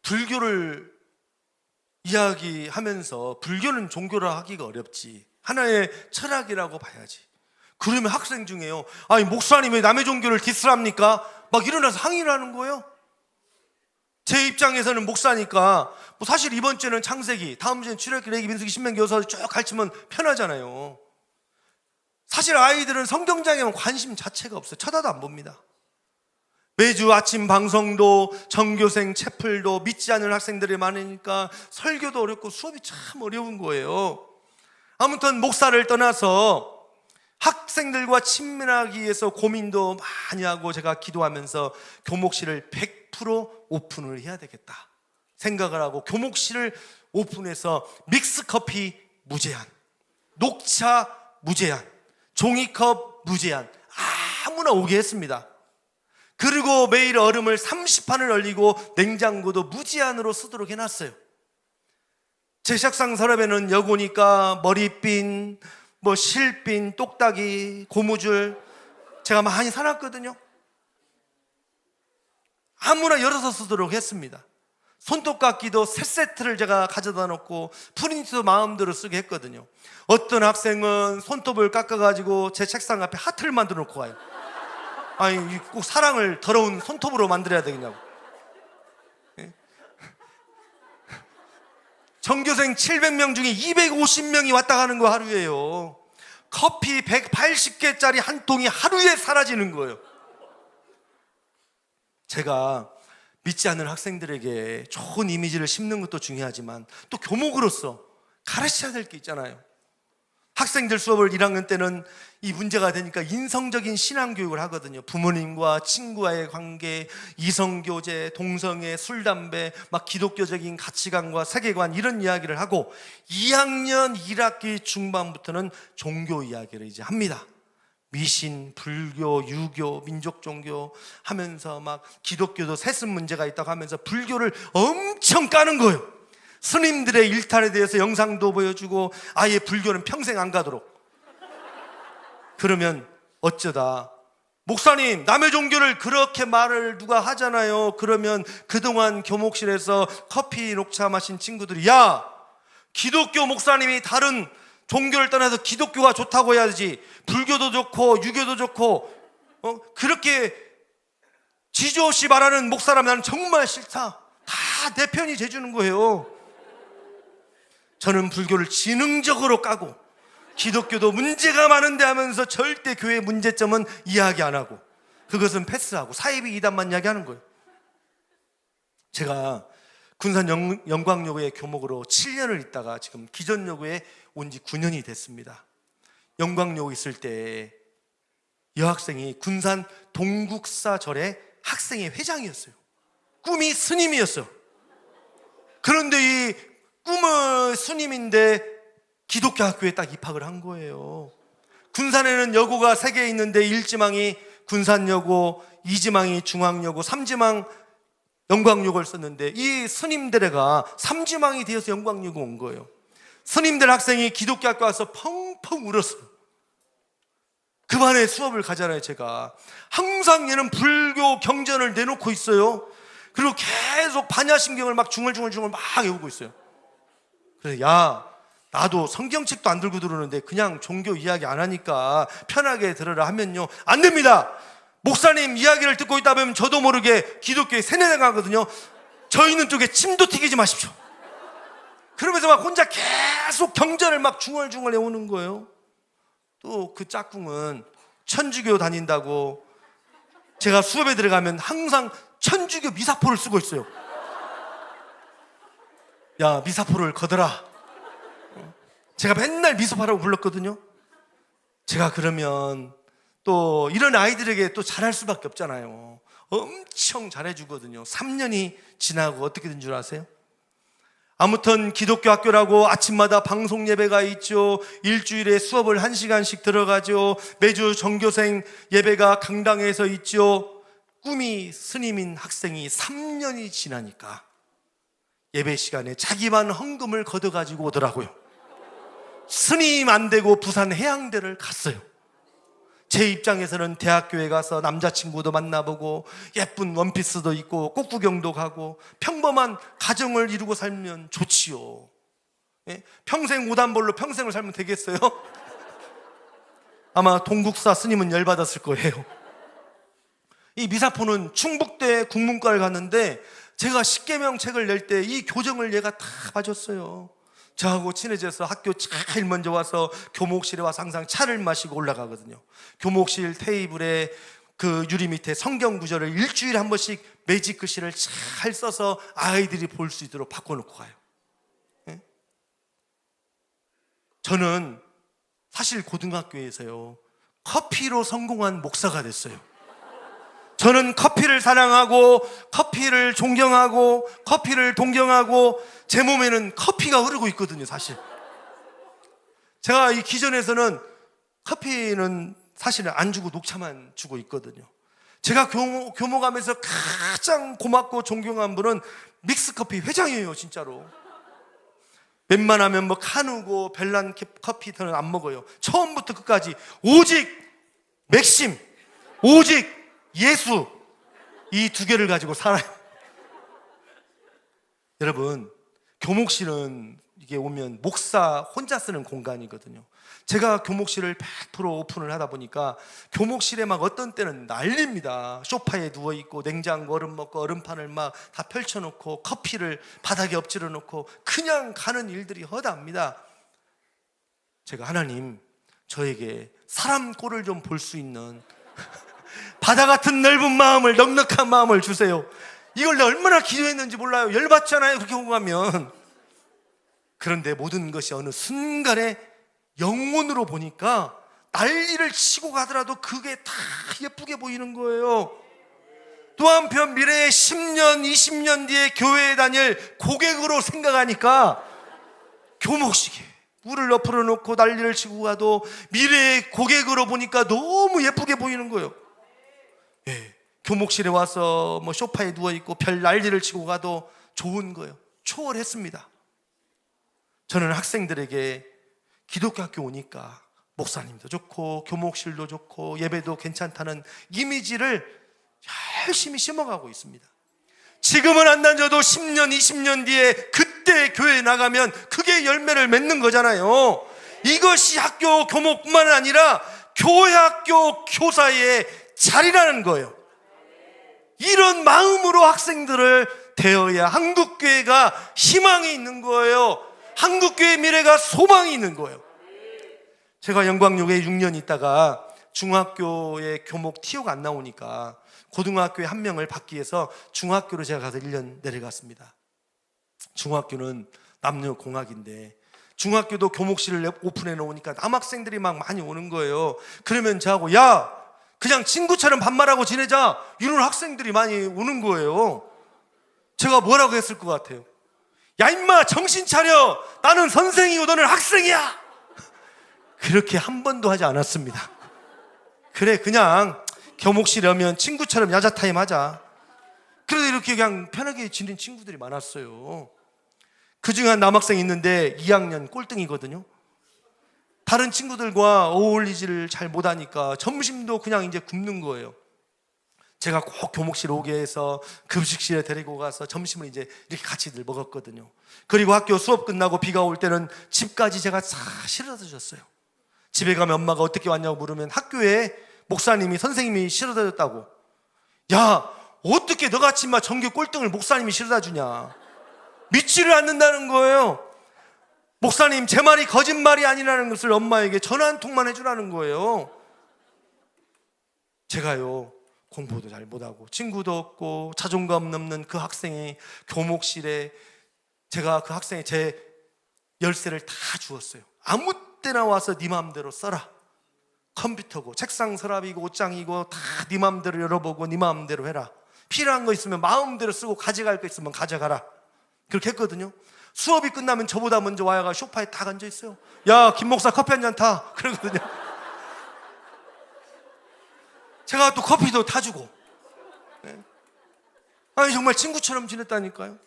불교를 이야기하면서, 불교는 종교라 하기가 어렵지, 하나의 철학이라고 봐야지. 그러면 학생 중에요, 아니 목사님 왜 남의 종교를 디스합니까? 막 일어나서 항의를 하는 거예요. 제 입장에서는 목사니까 뭐 사실 이번 주에는 창세기, 다음 주에는 출애굽기, 레위기, 민수기, 신명기, 여호수아 쭉 가르치면 편하잖아요. 사실 아이들은 성경장에만 관심 자체가 없어요. 쳐다도 안 봅니다. 매주 아침 방송도, 전교생 채플도 믿지 않는 학생들이 많으니까 설교도 어렵고 수업이 참 어려운 거예요. 아무튼 목사를 떠나서 학생들과 친밀하기 위해서 고민도 많이 하고 제가 기도하면서 교목실을 100% 오픈을 해야 되겠다 생각을 하고 교목실을 오픈해서 믹스커피 무제한, 녹차 무제한, 종이컵 무제한, 아무나 오게 했습니다. 그리고 매일 얼음을 30판을 얼리고 냉장고도 무제한으로 쓰도록 해놨어요. 제 책상 서랍에는 여기 오니까 머리핀, 뭐 실핀, 똑딱이, 고무줄 제가 많이 사놨거든요. 아무나 열어서 쓰도록 했습니다. 손톱깎이도 세 세트를 제가 가져다 놓고 프린트도 마음대로 쓰게 했거든요. 어떤 학생은 손톱을 깎아가지고 제 책상 앞에 하트를 만들어 놓고 가요. 아니, 꼭 사랑을 더러운 손톱으로 만들어야 되겠냐고. 예? 전교생 700명 중에 250명이 왔다 가는 거 하루에요. 커피 180개짜리 한 통이 하루에 사라지는 거예요. 제가 믿지 않는 학생들에게 좋은 이미지를 심는 것도 중요하지만 또 교목으로서 가르쳐야 될 게 있잖아요. 학생들 수업을 1학년 때는 이 문제가 되니까 인성적인 신앙교육을 하거든요. 부모님과 친구와의 관계, 이성교제, 동성애, 술, 담배, 막 기독교적인 가치관과 세계관, 이런 이야기를 하고 2학년 1학기 중반부터는 종교 이야기를 이제 합니다. 미신, 불교, 유교, 민족 종교 하면서 막 기독교도 세습 문제가 있다고 하면서 불교를 엄청 까는 거예요. 스님들의 일탈에 대해서 영상도 보여주고 아예 불교는 평생 안 가도록. 그러면 어쩌다 목사님, 남의 종교를 그렇게 말을 누가 하잖아요. 그러면 그동안 교목실에서 커피 녹차 마신 친구들이, 야, 기독교 목사님이 다른 종교를 떠나서 기독교가 좋다고 해야지, 불교도 좋고 유교도 좋고 그렇게 지조 없이 말하는 목사라면 나는 정말 싫다. 다 내 편이 돼주는 거예요. 저는 불교를 지능적으로 까고 기독교도 문제가 많은데 하면서 절대 교회의 문제점은 이야기 안 하고 그것은 패스하고 사이비 이단만 이야기하는 거예요. 제가 군산 영광여고의 교목으로 7년을 있다가 지금 기전여고에 온 지 9년이 됐습니다. 영광여고 있을 때 여학생이 군산 동국사절의 학생회 회장이었어요. 꿈이 스님이었어요. 그런데 이 꿈은 스님인데 기독교 학교에 딱 입학을 한 거예요. 군산에는 여고가 3개 있는데 1지망이 군산여고, 2지망이 중앙여고, 3지망 영광여고를 썼는데 이 스님들애가 3지망이 되어서 영광여고 온 거예요. 스님들 학생이 기독교 학교 와서 펑펑 울었어요. 그 반에 수업을 가잖아요. 제가 항상 얘는 불교 경전을 내놓고 있어요. 그리고 계속 반야심경을 막 중얼중얼 막 외우고 있어요. 그래서 야, 나도 성경책도 안 들고 들어오는데 그냥 종교 이야기 안 하니까 편하게 들으라 하면요, 안 됩니다. 목사님 이야기를 듣고 있다 보면 저도 모르게 기독교에 세뇌당하거든요. 저 있는 쪽에 침도 튀기지 마십시오. 그러면서 막 혼자 계속 경전을 막 중얼중얼 외우는 거예요. 또 그 짝꿍은 천주교 다닌다고 제가 수업에 들어가면 항상 천주교 미사포를 쓰고 있어요. 야, 미사포를 걷어라. 제가 맨날 미사포라고 불렀거든요. 제가 그러면 또 이런 아이들에게 또 잘할 수밖에 없잖아요. 엄청 잘해주거든요. 3년이 지나고 어떻게 된 줄 아세요? 아무튼 기독교 학교라고 아침마다 방송 예배가 있죠. 일주일에 수업을 1시간씩 들어가죠. 매주 전교생 예배가 강당에서 있죠. 꿈이 스님인 학생이 3년이 지나니까 예배 시간에 자기만 헌금을 걷어가지고 오더라고요. 스님 안 되고 부산 해양대를 갔어요. 제 입장에서는 대학교에 가서 남자친구도 만나보고 예쁜 원피스도 입고 꽃구경도 가고 평범한 가정을 이루고 살면 좋지요. 예? 평생 오단벌로 평생을 살면 되겠어요? 아마 동국사 스님은 열받았을 거예요. 이 미사포는 충북대 국문과를 갔는데 제가 십계명 책을 낼 때 이 교정을 얘가 다 봐줬어요. 저하고 친해져서 학교 제일 먼저 와서 교목실에 와서 항상 차를 마시고 올라가거든요. 교목실 테이블에 그 유리 밑에 성경 구절을 일주일에 한 번씩 매직 글씨를 잘 써서 아이들이 볼 수 있도록 바꿔놓고 가요. 예? 저는 사실 고등학교에서요, 커피로 성공한 목사가 됐어요. 저는 커피를 사랑하고 커피를 존경하고 커피를 동경하고 제 몸에는 커피가 흐르고 있거든요. 사실 제가 이 기전에서는 커피는 사실은 안 주고 녹차만 주고 있거든요. 제가 교목하면서 가장 고맙고 존경한 분은 믹스커피 회장이에요. 진짜로 웬만하면 뭐 카누고 별난 커피 저는 안 먹어요. 처음부터 끝까지 오직 맥심, 오직 예수, 이 2개를 가지고 살아요. 여러분, 교목실은 이게 오면 목사 혼자 쓰는 공간이거든요. 제가 교목실을 100% 오픈을 하다 보니까 교목실에 막 어떤 때는 난립니다. 소파에 누워있고 냉장고 얼음 먹고 얼음판을 막 다 펼쳐놓고 커피를 바닥에 엎질러 놓고 그냥 가는 일들이 허다합니다. 제가 하나님, 저에게 사람 꼴을 좀 볼 수 있는 바다 같은 넓은 마음을, 넉넉한 마음을 주세요. 이걸 내가 얼마나 기도했는지 몰라요. 열받잖아요, 그렇게 공부하면. 그런데 모든 것이 어느 순간에 영혼으로 보니까 난리를 치고 가더라도 그게 다 예쁘게 보이는 거예요. 또 한편 미래에 10년, 20년 뒤에 교회에 다닐 고객으로 생각하니까 교목시계 물을 엎어려 놓고 난리를 치고 가도 미래의 고객으로 보니까 너무 예쁘게 보이는 거예요. 예, 교목실에 와서 뭐 소파에 누워있고 별 난리를 치고 가도 좋은 거예요. 초월했습니다. 저는 학생들에게 기독교 학교 오니까 목사님도 좋고 교목실도 좋고 예배도 괜찮다는 이미지를 열심히 심어가고 있습니다. 지금은 안 다녀도 10년, 20년 뒤에 그때 교회에 나가면 그게 열매를 맺는 거잖아요. 이것이 학교 교목뿐만 아니라 교회 학교 교사의 자리라는 거예요. 이런 마음으로 학생들을 대해야 한국교회가 희망이 있는 거예요. 한국교회의 미래가 소망이 있는 거예요. 제가 영광역에 6년 있다가 중학교에 교목 TO가 안 나오니까 고등학교에 한 명을 받기 위해서 중학교로 제가 가서 1년 내려갔습니다. 중학교는 남녀공학인데 중학교도 교목실을 오픈해 놓으니까 남학생들이 막 많이 오는 거예요. 그러면 저하고 야 그냥 친구처럼 반말하고 지내자 이런 학생들이 많이 오는 거예요. 제가 뭐라고 했을 것 같아요? 야 임마 정신 차려, 나는 선생이고 너는 학생이야. 그렇게 한 번도 하지 않았습니다. 그래 그냥 교목실에 오면 친구처럼 야자 타임 하자. 그래도 이렇게 그냥 편하게 지낸 친구들이 많았어요. 그중에 한 남학생이 있는데 2학년 꼴등이거든요. 다른 친구들과 어울리지를 잘 못하니까 점심도 그냥 이제 굶는 거예요. 제가 꼭 교목실 오게 해서 급식실에 데리고 가서 점심을 이제 이렇게 같이들 먹었거든요. 그리고 학교 수업 끝나고 비가 올 때는 집까지 제가 싹 실어다 줬어요. 집에 가면 엄마가 어떻게 왔냐고 물으면 학교에 목사님이 선생님이 실어다 줬다고. 야 어떻게 너같이 막 전교 꼴등을 목사님이 실어다 주냐. 믿지를 않는다는 거예요. 목사님 제 말이 거짓말이 아니라는 것을 엄마에게 전화 한 통만 해주라는 거예요. 제가요 공부도 잘 못하고 친구도 없고 자존감 넘는 그 학생이 교목실에 제가 그 학생이 제 열쇠를 다 주었어요. 아무 때나 와서 네 마음대로 써라. 컴퓨터고 책상 서랍이고 옷장이고 다 네 마음대로 열어보고 네 마음대로 해라. 필요한 거 있으면 마음대로 쓰고 가져갈 거 있으면 가져가라. 그렇게 했거든요. 수업이 끝나면 저보다 먼저 와야가 소파에 딱 앉아있어요. 야 김 목사 커피 한 잔 타. 그러거든요. 제가 또 커피도 타주고. 아니 정말 친구처럼 지냈다니까요.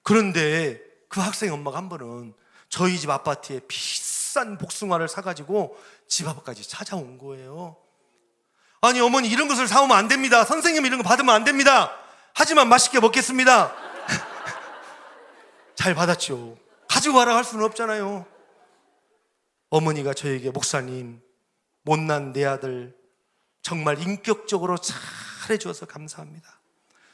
그런데 그 학생 엄마가 한 번은 저희 집 아파트에 비싼 복숭아를 사가지고 집 앞까지 찾아온 거예요. 아니 어머니 이런 것을 사오면 안 됩니다. 선생님 이런 거 받으면 안 됩니다. 하지만 맛있게 먹겠습니다. 잘 받았죠. 가지고 가라고 할 수는 없잖아요. 어머니가 저에게 목사님 못난 내 아들 정말 인격적으로 잘해줘서 감사합니다.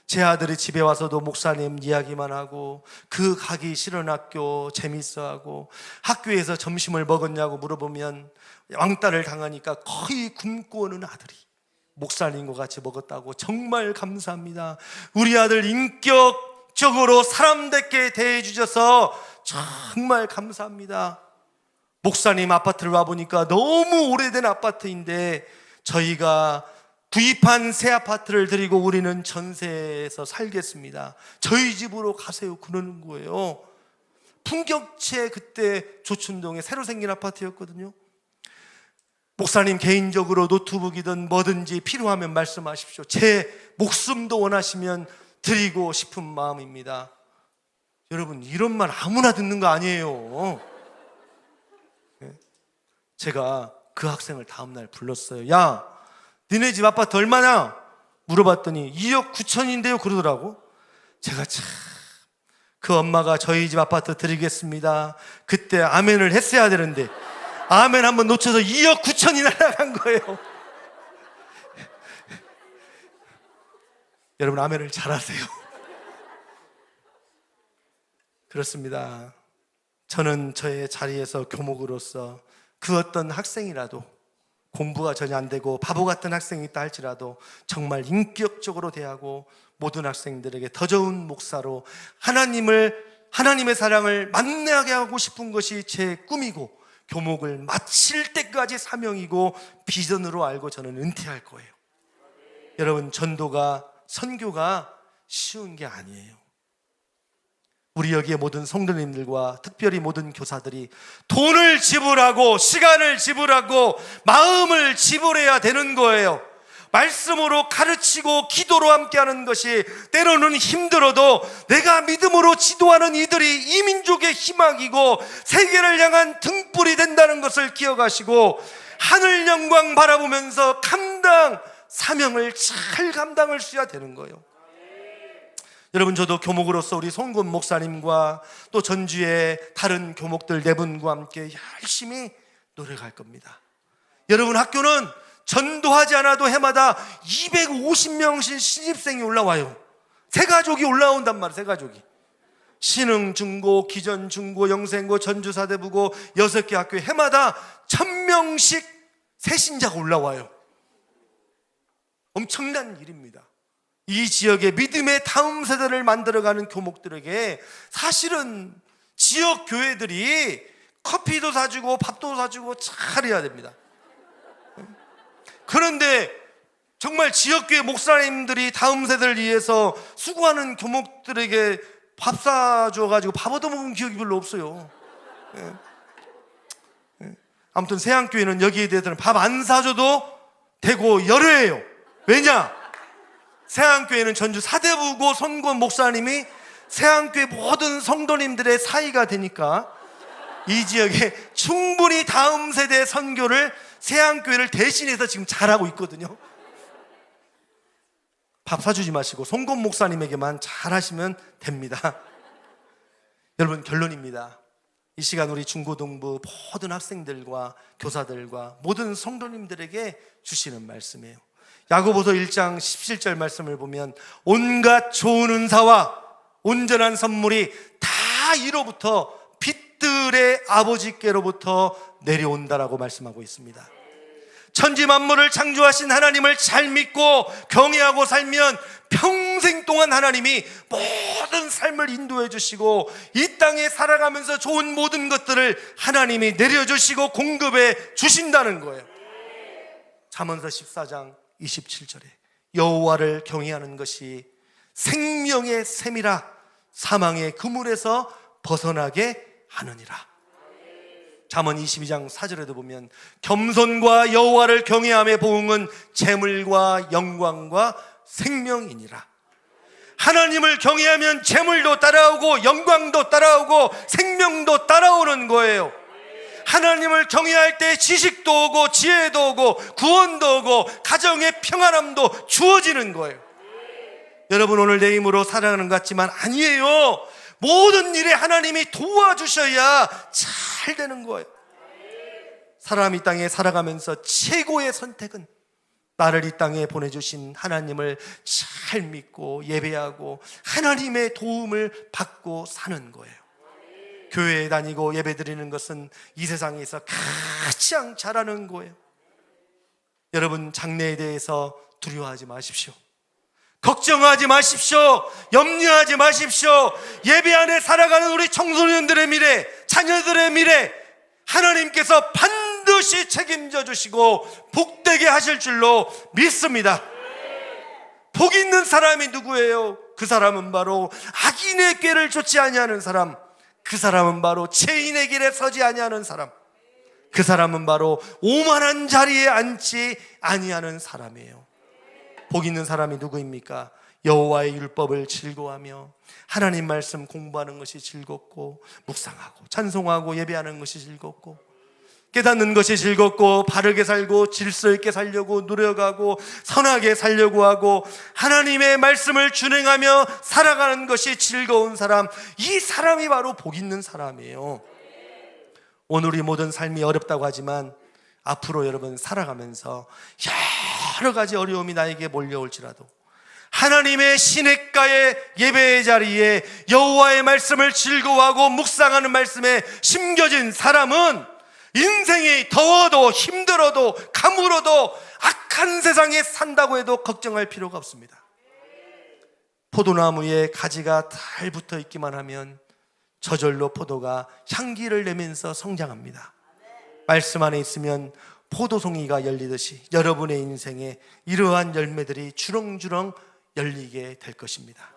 제 아들이 집에 와서도 목사님 이야기만 하고 그 가기 싫은 학교 재밌어하고 학교에서 점심을 먹었냐고 물어보면 왕따를 당하니까 거의 굶고 오는 아들이 목사님과 같이 먹었다고 정말 감사합니다. 우리 아들 인격적으로 사람답게 대해주셔서 정말 감사합니다. 목사님 아파트를 와보니까 너무 오래된 아파트인데 저희가 구입한 새 아파트를 드리고 우리는 전세에서 살겠습니다. 저희 집으로 가세요. 그러는 거예요. 풍경채 그때 조춘동에 새로 생긴 아파트였거든요. 목사님 개인적으로 노트북이든 뭐든지 필요하면 말씀하십시오. 제 목숨도 원하시면 드리고 싶은 마음입니다. 여러분 이런 말 아무나 듣는 거 아니에요. 제가 그 학생을 다음날 불렀어요. 야 니네 집 아파트 얼마냐? 물어봤더니 2억 9천인데요 그러더라고. 제가 참 그 엄마가 저희 집 아파트 드리겠습니다 그때 아멘을 했어야 되는데 아멘 한번 놓쳐서 2억 9천이 날아간 거예요. 여러분 아멘을 잘하세요. 그렇습니다. 저는 저의 자리에서 교목으로서 그 어떤 학생이라도 공부가 전혀 안 되고 바보 같은 학생이 있다 할지라도 정말 인격적으로 대하고 모든 학생들에게 더 좋은 목사로 하나님의 사랑을 만나게 하고 싶은 것이 제 꿈이고 교목을 마칠 때까지 사명이고 비전으로 알고 저는 은퇴할 거예요. 여러분 전도가 선교가 쉬운 게 아니에요. 우리 여기에 모든 성도님들과 특별히 모든 교사들이 돈을 지불하고 시간을 지불하고 마음을 지불해야 되는 거예요. 말씀으로 가르치고 기도로 함께하는 것이 때로는 힘들어도 내가 믿음으로 지도하는 이들이 이 민족의 희망이고 세계를 향한 등불이 된다는 것을 기억하시고 하늘 영광 바라보면서 사명을 잘 감당할 수야 되는 거예요. 여러분, 저도 교목으로서 우리 송건 목사님과 또 전주의 다른 교목들 네 분과 함께 열심히 노력할 겁니다. 여러분, 학교는 전도하지 않아도 해마다 250명씩 신입생이 올라와요. 새 가족이 올라온단 말이에요. 새 가족이. 신흥 중고, 기전 중고, 영생고, 전주 사대부고 6개 학교에 해마다 1000명씩 새 신자가 올라와요. 엄청난 일입니다. 이 지역의 믿음의 다음 세대를 만들어가는 교목들에게 사실은 지역 교회들이 커피도 사주고 밥도 사주고 잘해야 됩니다. 그런데 정말 지역교회 목사님들이 다음 세대를 위해서 수고하는 교목들에게 밥 사줘가지고 밥 얻어먹은 기억이 별로 없어요. 아무튼 세양교회는 여기에 대해서는 밥 안 사줘도 되고 열애예요. 왜냐? 세양교회는 전주 사대부고 손권 목사님이 세양교회 모든 성도님들의 사이가 되니까 이 지역에 충분히 다음 세대 선교를 세양교회를 대신해서 지금 잘하고 있거든요. 밥 사주지 마시고 손권 목사님에게만 잘하시면 됩니다. 여러분, 결론입니다. 이 시간 우리 중고등부 모든 학생들과 교사들과 모든 성도님들에게 주시는 말씀이에요. 야고보서 1장 17절 말씀을 보면 온갖 좋은 은사와 온전한 선물이 다 이로부터 빛들의 아버지께로부터 내려온다라고 말씀하고 있습니다. 천지 만물을 창조하신 하나님을 잘 믿고 경외하고 살면 평생 동안 하나님이 모든 삶을 인도해 주시고 이 땅에 살아가면서 좋은 모든 것들을 하나님이 내려주시고 공급해 주신다는 거예요. 잠언서 14장 27절에 여호와를 경외하는 것이 생명의 샘이라 사망의 그물에서 벗어나게 하느니라. 잠언 22장 4절에도 보면 겸손과 여호와를 경외함의 보응은 재물과 영광과 생명이니라. 하나님을 경외하면 재물도 따라오고 영광도 따라오고 생명도 따라오는 거예요. 하나님을 경외할 때 지식도 오고 지혜도 오고 구원도 오고 가정의 평안함도 주어지는 거예요. 여러분, 오늘 내 힘으로 살아가는 것 같지만 아니에요. 모든 일에 하나님이 도와주셔야 잘 되는 거예요. 사람이 땅에 살아가면서 최고의 선택은 나를 이 땅에 보내주신 하나님을 잘 믿고 예배하고 하나님의 도움을 받고 사는 거예요. 교회에 다니고 예배드리는 것은 이 세상에서 가장 잘하는 거예요. 여러분, 장래에 대해서 두려워하지 마십시오. 걱정하지 마십시오. 염려하지 마십시오. 예배 안에 살아가는 우리 청소년들의 미래, 자녀들의 미래 하나님께서 반드시 책임져 주시고 복되게 하실 줄로 믿습니다. 복 있는 사람이 누구예요? 그 사람은 바로 악인의 꾀를 좇지 아니하는 사람, 그 사람은 바로 죄인의 길에 서지 아니하는 사람, 그 사람은 바로 오만한 자리에 앉지 아니하는 사람이에요. 복 있는 사람이 누구입니까? 여호와의 율법을 즐거워하며 하나님 말씀 공부하는 것이 즐겁고 묵상하고 찬송하고 예배하는 것이 즐겁고 깨닫는 것이 즐겁고 바르게 살고 질서 있게 살려고 노력하고 선하게 살려고 하고 하나님의 말씀을 준행하며 살아가는 것이 즐거운 사람, 이 사람이 바로 복 있는 사람이에요. 오늘 우리 모든 삶이 어렵다고 하지만 앞으로 여러분 살아가면서 여러 가지 어려움이 나에게 몰려올지라도 하나님의 시냇가의 예배의 자리에 여호와의 말씀을 즐거워하고 묵상하는 말씀에 심겨진 사람은 인생이 더워도 힘들어도 가물어도 악한 세상에 산다고 해도 걱정할 필요가 없습니다. 포도나무에 가지가 잘 붙어 있기만 하면 저절로 포도가 향기를 내면서 성장합니다. 말씀 안에 있으면 포도송이가 열리듯이 여러분의 인생에 이러한 열매들이 주렁주렁 열리게 될 것입니다.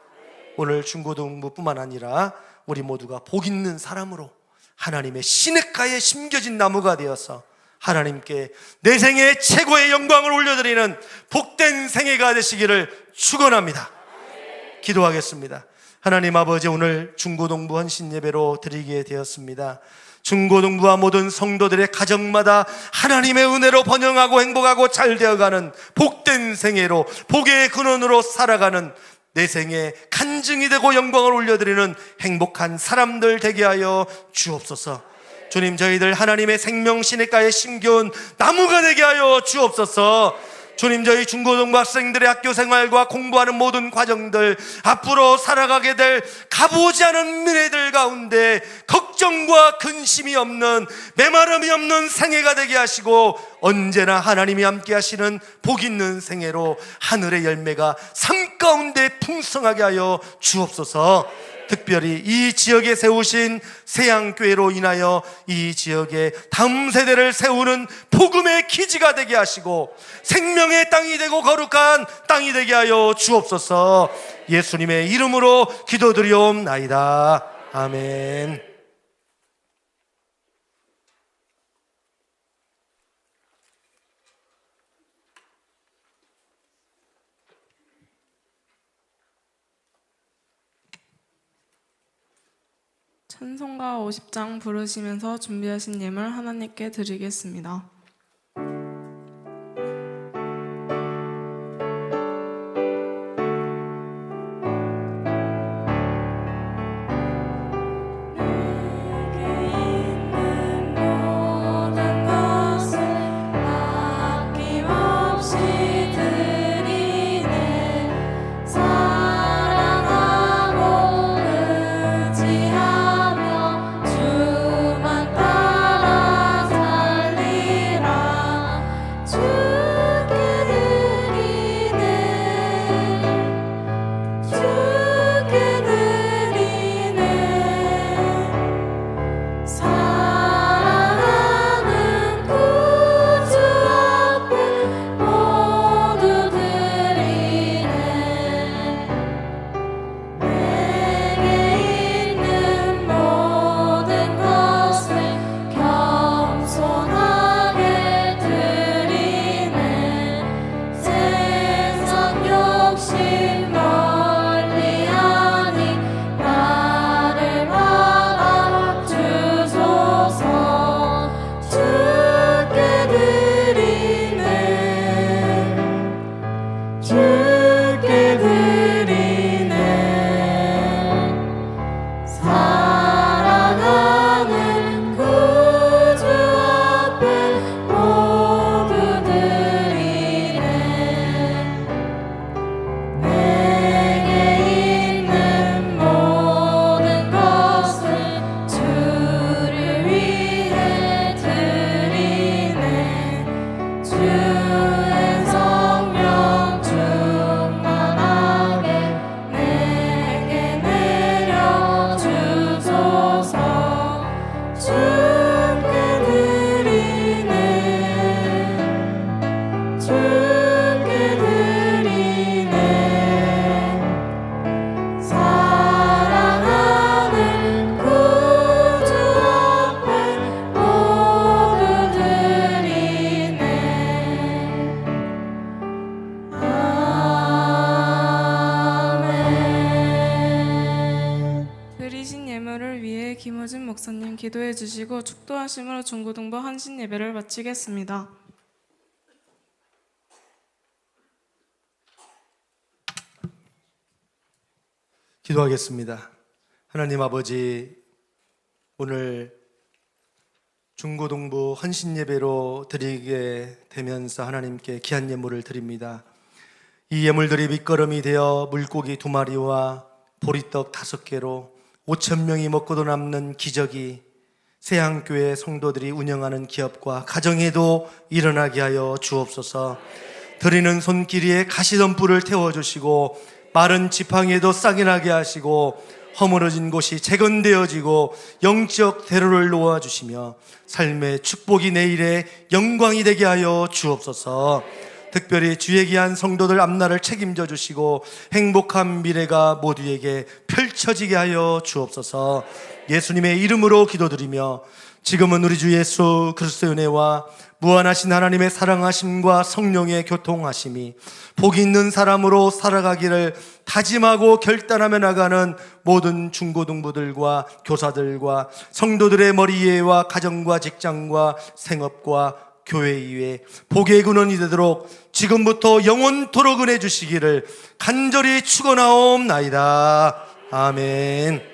오늘 중고등부뿐만 아니라 우리 모두가 복 있는 사람으로 하나님의 시냇가에 심겨진 나무가 되어서 하나님께 내 생애 최고의 영광을 올려드리는 복된 생애가 되시기를 축원합니다. 기도하겠습니다. 하나님 아버지, 오늘 중고동부 헌신예배로 드리게 되었습니다. 중고동부와 모든 성도들의 가정마다 하나님의 은혜로 번영하고 행복하고 잘 되어가는 복된 생애로, 복의 근원으로 살아가는 내 생에 간증이 되고 영광을 올려드리는 행복한 사람들 되게 하여 주옵소서. 주님, 저희들 하나님의 생명 시냇가에 심겨온 나무가 되게 하여 주옵소서. 주님, 저희 중고등부 학생들의 학교 생활과 공부하는 모든 과정들, 앞으로 살아가게 될 가보지 않은 미래들 가운데 걱정과 근심이 없는, 메마름이 없는 생애가 되게 하시고, 언제나 하나님이 함께 하시는 복 있는 생애로 하늘의 열매가 삶 가운데 풍성하게 하여 주옵소서. 특별히 이 지역에 세우신 세양교회로 인하여 이 지역에 다음 세대를 세우는 복음의 기지가 되게 하시고 생명의 땅이 되고 거룩한 땅이 되게 하여 주옵소서. 예수님의 이름으로 기도드리옵나이다. 아멘. 찬송가 50장 부르시면서 준비하신 예물 하나님께 드리겠습니다. 김우진 목사님 기도해 주시고 축도하심으로 중고등부 헌신 예배를 마치겠습니다. 기도하겠습니다. 하나님 아버지, 오늘 중고등부 헌신 예배로 드리게 되면서 하나님께 귀한 예물을 드립니다. 이 예물들이 밑거름이 되어 물고기 2마리와 보리떡 5개로 5,000명이 먹고도 남는 기적이 세양교회 성도들이 운영하는 기업과 가정에도 일어나게 하여 주옵소서. 드리는 손길이에 가시덤불을 태워주시고 마른 지팡이에도 싹이 나게 하시고 허물어진 곳이 재건되어지고 영적 대로를 놓아주시며 삶의 축복이 내일의 영광이 되게 하여 주옵소서. 특별히 주의 귀한 성도들 앞날을 책임져 주시고 행복한 미래가 모두에게 펼쳐 비춰지게 하여 주옵소서. 예수님의 이름으로 기도드리며 지금은 우리 주 예수 그리스도의 은혜와 무한하신 하나님의 사랑하심과 성령의 교통하심이 복이 있는 사람으로 살아가기를 다짐하고 결단하며 나가는 모든 중고등부들과 교사들과 성도들의 머리 위에와 가정과 직장과 생업과 교회 위에 복의 근원이 되도록 지금부터 영원토록 은혜 주시기를 간절히 축원하옵나이다. 아멘.